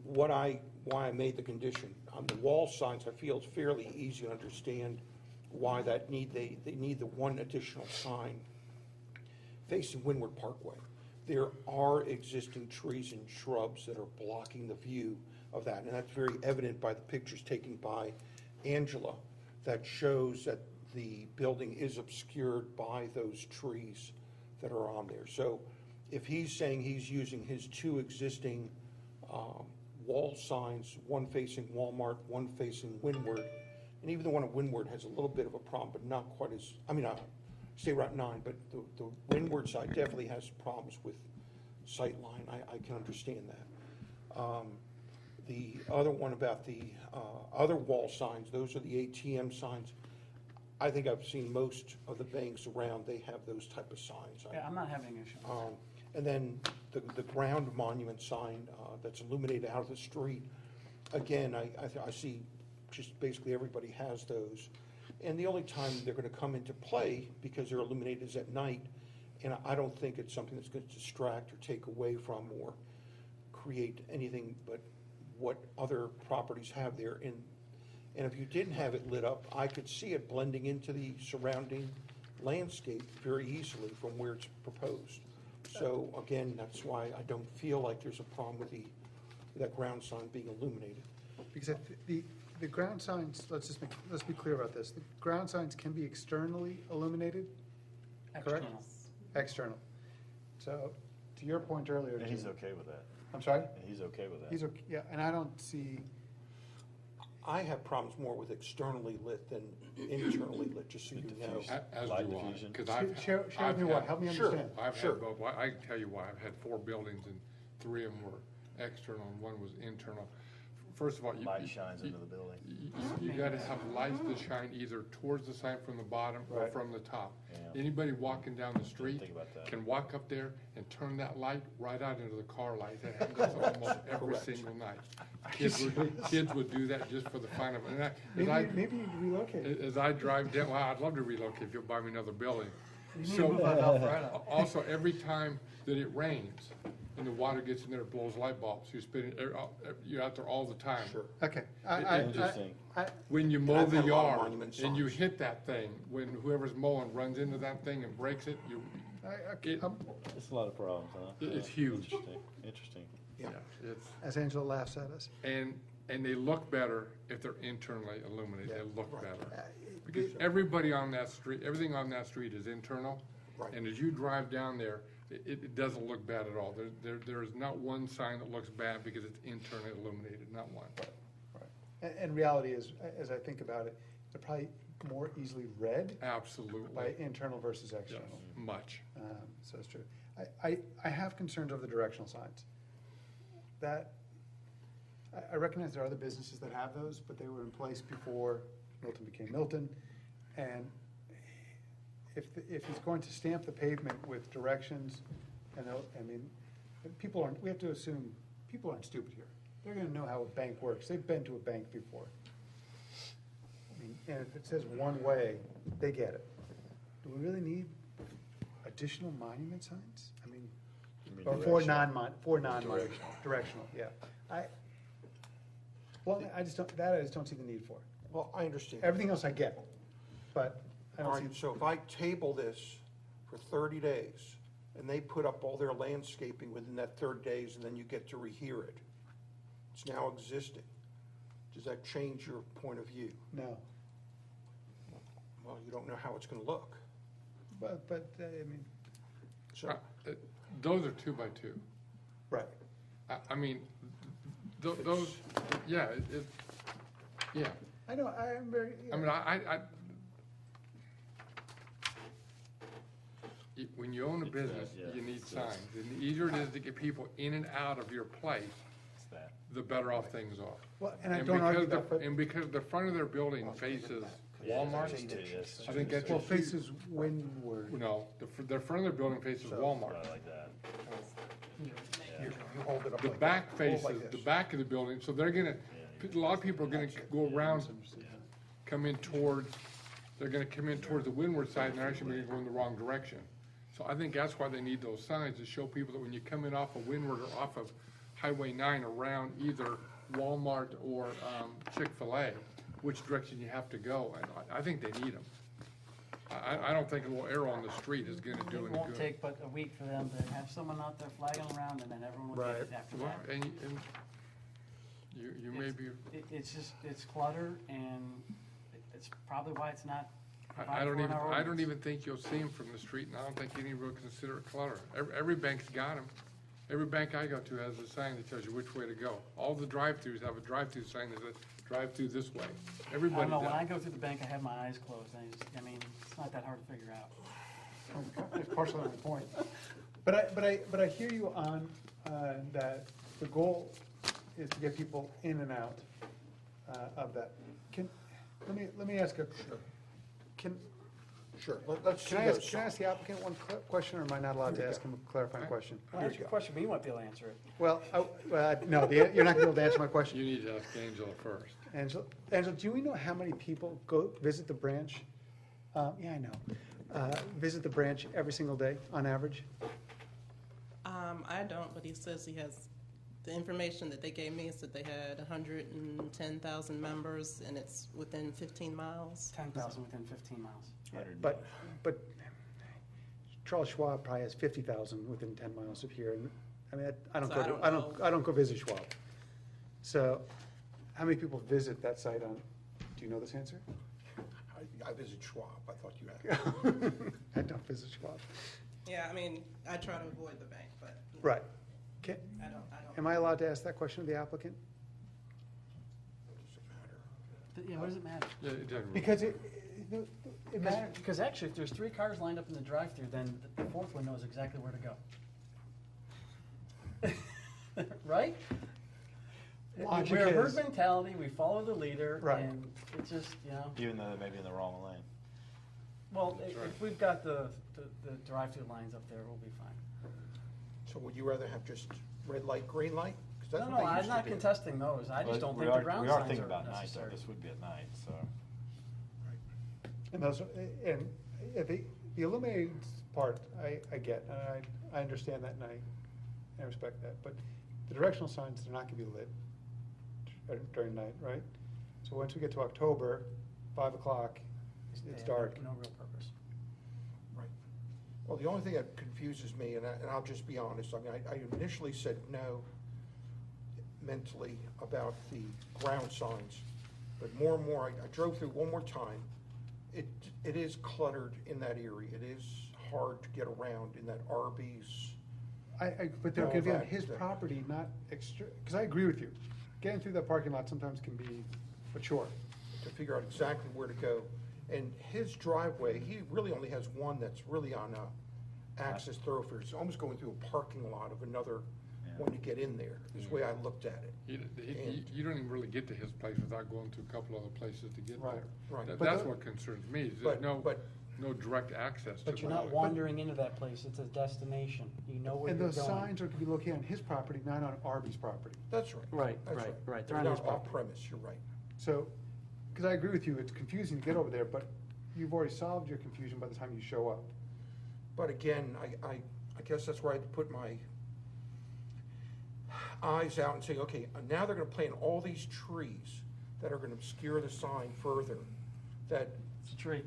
why I made the condition, on the wall signs, I feel it's fairly easy to understand why they need the 1 additional sign facing Windward Parkway. There are existing trees and shrubs that are blocking the view of that, and that's very evident by the pictures taken by Angela that shows that the building is obscured by those trees that are on there. So if he's saying he's using his 2 existing wall signs, one facing Walmart, one facing Windward, and even the one at Windward has a little bit of a problem, but not quite as, State Route 9, but the Windward side definitely has problems with sight line. I can understand that. The other one about the other wall signs, those are the ATM signs. I think I've seen most of the banks around, they have those type of signs.
Yeah, I'm not having an issue.
And then the ground monument sign that's illuminated out of the street, again, I see just basically everybody has those. And the only time they're gonna come into play, because they're illuminated, is at night. And I don't think it's something that's gonna distract or take away from or create anything but what other properties have there. And if you didn't have it lit up, I could see it blending into the surrounding landscape very easily from where it's proposed. So again, that's why I don't feel like there's a problem with that ground sign being illuminated.
Because the ground signs, let's be clear about this. The ground signs can be externally illuminated, correct?
External.
External. So, to your point earlier.
And he's
Jim-
okay with that.
I'm sorry?
And he's okay with that.
He's okay, yeah, and I don't see,
I have problems more with externally lit than internally lit, just so you know.
As
Light
do I,
diffusion.
because
share with me why, help me
Sure.
understand.
I've
Sure.
had both. I can tell you why. I've had 4 buildings and 3 of them were external and 1 was internal. First of all,
Light shines into the building.
you gotta have lights that shine either towards the sign from the bottom or
Right.
from the top.
Yeah.
Anybody walking down the street
think about that.
can walk up there and turn that light right out into the car light. That happens almost every
Correct.
single night. Kids would do that just for the fun of it. And
Maybe you relocate.
as I drive down, well, I'd love to relocate if you'll buy me another building.
You need to move on Alpharetta.
Also, every time that it rains and the water gets in there, it blows light bulbs. You're out there all the time.
Sure.
Okay.
Interesting.
When you
And
mow
I've
the
had a lot of
yard
monument
and you
signs.
hit that thing, when whoever's mowing runs into that thing and breaks it, it-
It's a lot of problems, huh?
It's huge.
Interesting.
Yeah.
it's,
As Angela laughs at us.
and they look better if they're internally illuminated. They look
Right.
better. Because everybody on that street, everything on that street is internal.
Right.
And as you drive down there, it doesn't look bad at all. There is not one sign that looks bad because it's internally illuminated, not one.
And reality is, as I think about it, they're probably more easily read
Absolutely.
by internal versus
Yes,
external.
much.
So it's true. I have concerns over the directional signs. That, I recognize there are other businesses that have those, but they were in place before Milton became Milton. And if he's going to stamp the pavement with directions, and, I mean, we have to assume, people aren't stupid here. They're gonna know how a bank works. They've been to a bank before. I mean, and if it says one way, they get it. Do we really need additional monument signs? I mean, or for non-monument, directional, yeah. I just don't see the need for.
Well, I understand.
Everything else I get, but I
All
don't
right,
see.
so if I table this for 30 days, and they put up all their landscaping within that 30 days, and then you get to rehear it, it's now existing, does that change your point of view?
No,
Well, you don't know how it's gonna look.
but, I mean,
So,
Those are 2 by 2.
right.
I mean, those, yeah, yeah.
I know, I'm very.
I mean, when you own a business,
yeah.
you need signs. And the easier it is to get people in and out of your place,
It's that.
the better off things are.
Well, and I don't argue
because
that, but,
And because the front of their building faces Walmart, I think that's
well,
a huge.
faces windward.
No, the front of their building faces Walmart.
I like that.
you hold it up
The
like
back
that, hold
faces,
like
the
this.
back of the building, so they're gonna, a lot of people are gonna go around, come in towards, they're gonna come in towards the windward side, and they're actually gonna go in the wrong direction. So I think that's why they need those signs, to show people that when you come in off of Windward or off of Highway 9 around either Walmart or Chick-fil-A, which direction you have to go, and I think they need them. I don't think a little arrow on the street is gonna do
It
any
won't
good.
take but a week for them to have someone out there flagging around, and then everyone will get it after
Well,
that.
and you may be,
It's just, it's clutter, and it's probably why it's not
I
provided
don't
for in
even,
our
I don't
ordinance.
even think you'll see them from the street, and I don't think any will consider it clutter. Every bank's got them. Every bank I go to has a sign that tells you which way to go. All the drive-throughs have a drive-through sign that says, drive-through this way.
I
Everybody
don't know, when I
does.
go through the bank, I have my eyes closed, I mean, it's not that hard to figure out.
That's partially my point. But I hear you on, that the goal is to get people in and out, of that. Let me ask
Sure, let's see
can I
those
ask the applicant one question, or am I not allowed to ask him a clarifying question?
Well, ask your question, but you won't be able to answer it.
Well, no, you're not gonna be able to answer my question.
You need to ask Angela first.
Angela, do we know how many people go visit the branch? Yeah, I know. Visit the branch every single day, on average?
I don't, but he says he has, the information that they gave me is that they had 110,000 members, and it's within 15 miles.
10,000 within 15 miles.
But Charles Schwab probably has 50,000 within 10 miles of here, and, I mean, I don't
So
go,
I don't
I don't go visit Schwab. So, how many people visit that site on, do you know this answer?
I visit Schwab, I thought you had.
I don't visit Schwab.
Yeah, I mean, I try to avoid the bank, but.
Right.
I don't.
Am I allowed to ask that question of the applicant?
Does it matter?
Yeah, what does it matter?
Yeah, it doesn't really.
Because it matters.
Because actually, if there's 3 cars lined up in the drive-through, then the 4th one knows exactly where to go. Right?
Logic
We're a herd
is-
mentality, we follow the leader,
Right.
and it's just,
Even though they may be in the wrong lane.
well,
That's right.
if we've got the drive-through lines up there, we'll be fine.
So would you rather have just red light, green light? 'Cause that's
No,
what
no,
they
I'm
used to
not
do.
contesting those, I just
But
don't
we
think the
are-
ground
We are
signs
thinking
are
about night, though,
necessary.
this would be at night, so.
And those, and the illuminated part, I get, and I understand that, and I respect that, but the directional signs, they're not gonna be lit during night, right? So once we get to October, 5 o'clock, it's
They have
dark.
No real purpose.
Right. Well, the only thing that confuses me, and I'll just be honest, I mean, I initially said no mentally about the ground signs, but more and more, I drove through one more time. It is cluttered in that area. It is hard to get around in that Arby's.
But they're
All
gonna be on
that-
his
that-
property, not because I agree with you. Getting through that parking lot sometimes can be
Sure, to figure out exactly where to go. And his driveway, he really only has one that's really on a access thoroughfare. It's almost going through a parking lot of another one to get in there, is the way I looked at it.
You don't even really get to his place without going to a couple other places to get there.
Right.
That's what concerns me, is there's
But
no direct access to
But
the
you're not
road.
wandering into that place, it's a destination, you know where
And
you're
those
going.
signs are to be located on his property, not on Arby's property.
that's right.
Right,
That's
right.
They're
They're on his
not
property.
off premise, you're right.
So, because I agree with you, it's confusing to get over there, but you've already solved your confusion by the time you show up.
But again, I guess that's where I had to put my eyes out and say, okay, now they're gonna plant all these trees that are gonna obscure the sign further, that,
It's a tree.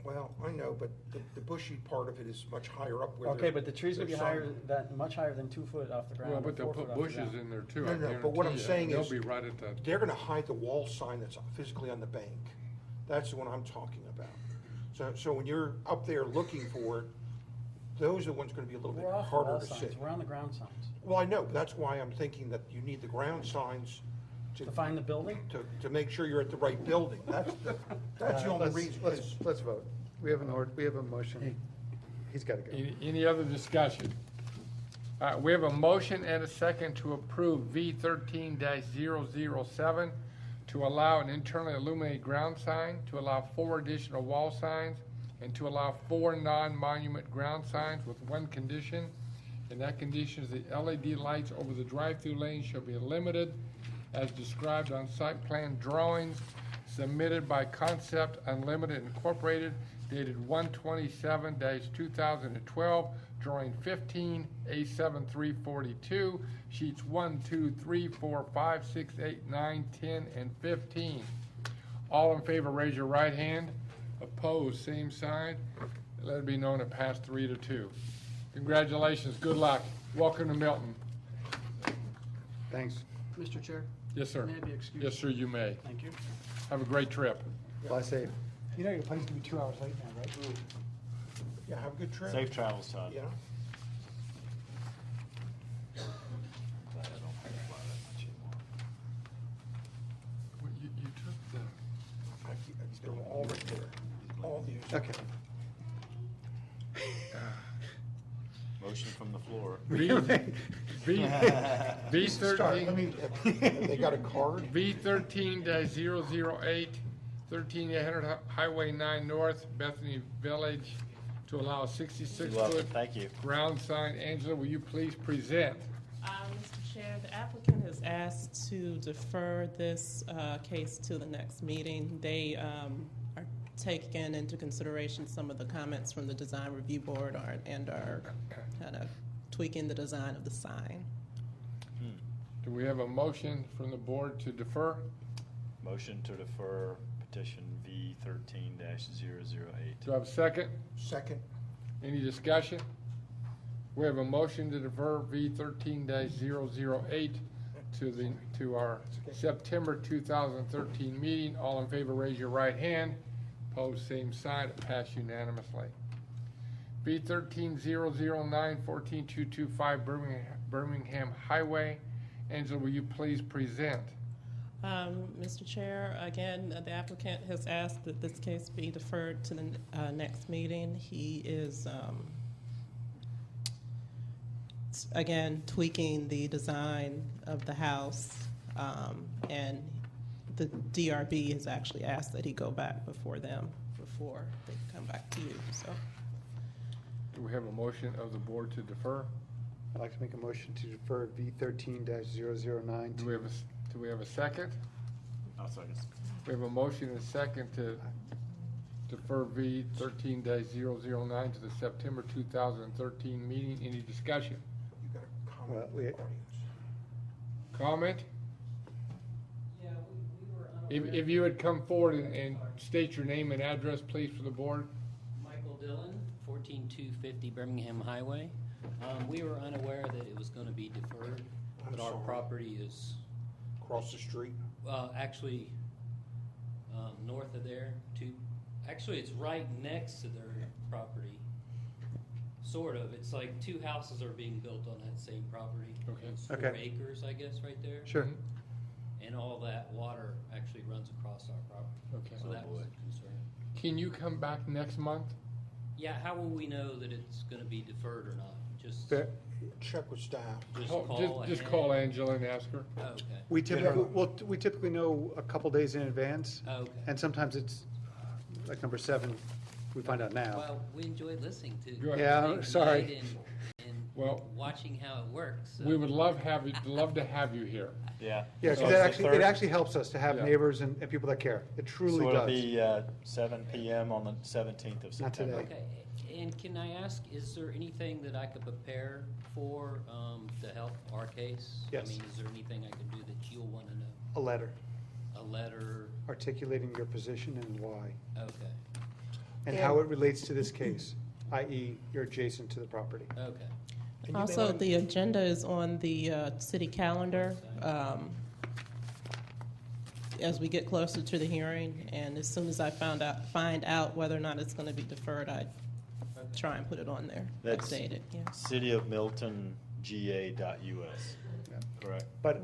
well, I know, but the bushy part of it is much higher up where
Okay, but the tree's gonna be
there's
higher,
sign.
much higher than 2 foot off the ground.
Well,
or
but they'll
4 foot
put
off the
bushes
ground.
in there too,
No,
I
no, but what I'm
guarantee you.
saying
They'll
is,
be right at the,
they're gonna hide the wall sign that's physically on the bank. That's the one I'm talking about. So when you're up there looking for it, those are the ones gonna be a little bit
We're off the
harder
wall
to
signs,
see.
we're on the ground signs.
Well, I know, that's why I'm thinking that you need the ground signs
To find the building?
to make sure you're at the right building. That's the only reason.
Let's vote. We have we have a motion. He's got to go.
any other discussion? All right, we have a motion and a second to approve V13-007 to allow an internally illuminated ground sign, to allow 4 additional wall signs, and to allow 4 non-monument ground signs with one condition. And that condition is the LED lights over the drive-through lane shall be limited as described on site plan drawings submitted by Concept Unlimited Incorporated dated 1/27-2012, drawing 15, A7342, sheets 1, 2, 3, 4, 5, 6, 8, 9, 10, and 15. All in favor, raise your right hand. Opposed, same sign. Let it be known it passed 3-2. Congratulations, good luck. Welcome to Milton.
Thanks.
Mr. Chair?
Yes, sir.
May I be excused?
Yes, sir, you may.
Thank you.
Have a great trip.
Fly safe. You know your plane's gonna be 2 hours late now, right?
Yeah, have a good trip.
Safe travels, Todd.
Yeah.
Glad I don't have to fly that much anymore.
You took the...
They're all right there. All these.
Okay.
Motion from the floor.
Start, let me, they got a card?
V13-008, 13800 Highway 9 North, Bethany Village, to allow a
You're welcome.
66-foot
Thank you.
ground sign. Angela, will you please present?
Mr. Chair, the applicant has asked to defer this case to the next meeting. They are taking into consideration some of the comments from the Design Review Board and are kind of tweaking the design of the sign.
Do we have a motion from the board to defer?
Motion to defer petition V13-008.
Do I have a second?
Second.
Any discussion? We have a motion to defer V13-008 to our September 2013 meeting. All in favor, raise your right hand. Opposed, same sign. It passed unanimously. B13-009, 14225 Birmingham Highway. Angela, will you please present?
Mr. Chair, again, the applicant has asked that this case be deferred to the next meeting. He is, again, tweaking the design of the house, and the DRB has actually asked that he go back before them, before they come back to you, so.
Do we have a motion of the board to defer?
I'd like to make a motion to defer V13-009
Do we have a second?
I'll second.
We have a motion and a second to defer V13-009 to the September 2013 meeting. Any discussion?
You got a
Well,
comment from
we-
the audience.
Comment?
Yeah, we were
If you would come forward and state your name and address, please, for the board.
Michael Dillon, 14250 Birmingham Highway. We were unaware that it was going to be deferred,
I'm
but our
sorry.
property is
Across the street.
actually north of there. Actually, it's right next to their property, sort of. It's like 2 houses are being built on that same property.
Okay.
It's 4
Okay.
acres, I guess, right there.
Sure.
and all that water actually runs across our property.
Okay.
So that was a concern.
Can you come back next month?
Yeah, how will we know that it's gonna be deferred or not? Just
Fair.
Check with staff.
Just call Angela and ask her.
Okay,
We typically know a couple days in advance,
okay.
and sometimes it's, like number 7, we find out now.
Well, we enjoyed listening to
Good.
you
Yeah,
tonight
sorry.
and
Well,
watching how it works. So.
we would love to have you here.
Yeah.
Yeah,
So
because
it's the
it
third?
actually helps us to have
Yeah.
neighbors and people that care. It truly
So it'll
does.
be 7 p.m. on the 17th of
Not
September.
today.
Okay, and can I ask, is there anything that I could prepare for to help our case?
Yes.
I mean, is there anything I can do that you'll want to know?
A letter
A letter?
articulating your position and why,
Okay,
and how it relates to this case, i.e. you're adjacent to the property.
okay.
And you may
Also,
wanna-
the agenda is on the city calendar as we get closer to the hearing, and as soon as I find out whether or not it's going to be deferred, I try and put it on there,
That's
update it. Yeah.
cityofmiltonga.us. Correct.
But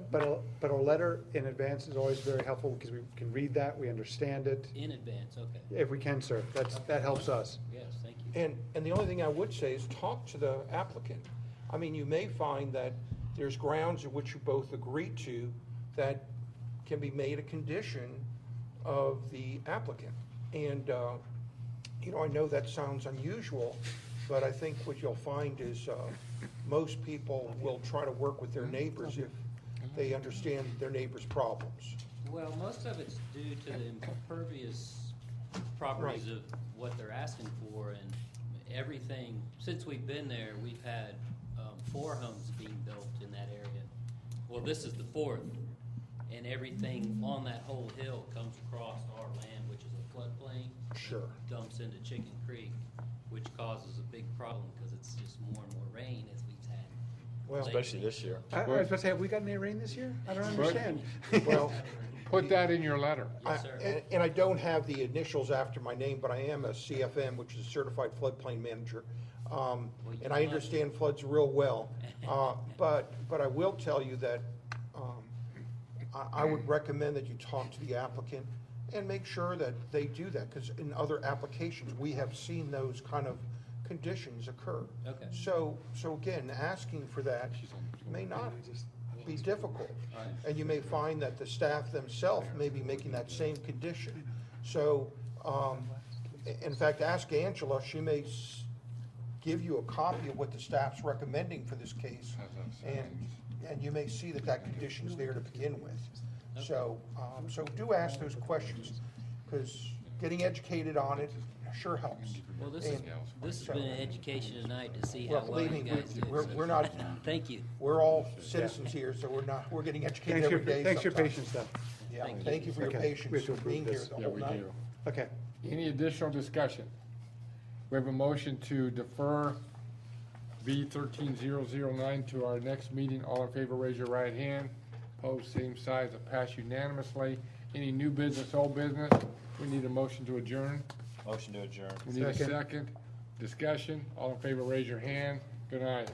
a letter in advance is always very helpful because we can read that, we understand it.
In advance, okay.
If we can, sir, that helps us.
Yes, thank you.
And the only thing I would say is talk to the applicant. I mean, you may find that there's grounds in which you both agree to that can be made a condition of the applicant. And, I know that sounds unusual, but I think what you'll find is most people will try to work with their neighbors if they understand their neighbors' problems.
Well, most of it's due to the impervious properties of what they're asking for, and everything, since we've been there, we've had 4 homes being built in that area. Well, this is the 4th, and everything on that whole hill comes across our land, which is a floodplain.
Sure.
Dumps into Chicken Creek, which causes a big problem, because it's just more and more rain as we've had.
Well,
Especially this year.
I was about to say, have we gotten any rain this year? I don't understand.
Well,
Put that in your letter.
Yes, sir.
and I don't have the initials after my name, but I am a CFM, which is a Certified Floodplain Manager. And I understand floods real well. But I will tell you that I would recommend that you talk to the applicant and make sure that they do that, because in other applications, we have seen those kind of conditions occur.
Okay.
So again, asking for that may not be difficult.
Right.
And you may find that the staff themselves may be making that same condition. So, in fact, ask Angela, she may give you a copy of what the staff's recommending for this case. And you may see that condition's there to begin with. So do ask those questions, because getting educated on it sure helps.
Well, this
And-
has been an education tonight to see how
Well,
well
believe
you
me,
guys do.
we're not,
Thank you.
we're all citizens here, so we're getting educated every day
Thanks for your
sometimes.
patience, though.
Yeah,
Thank you.
thank you for your
Okay,
patience
we have to
and being
approve
here
this.
the
Yeah,
whole
we
night.
do.
Okay.
Any additional discussion? We have a motion to defer B 13009 to our next meeting. All in favor, raise your right hand. Opposed, same side. It passed unanimously. Any new business, old business? We need a motion to adjourn.
Motion to adjourn.
We need a
Second.
second. Discussion. All in favor, raise your hand. Good night.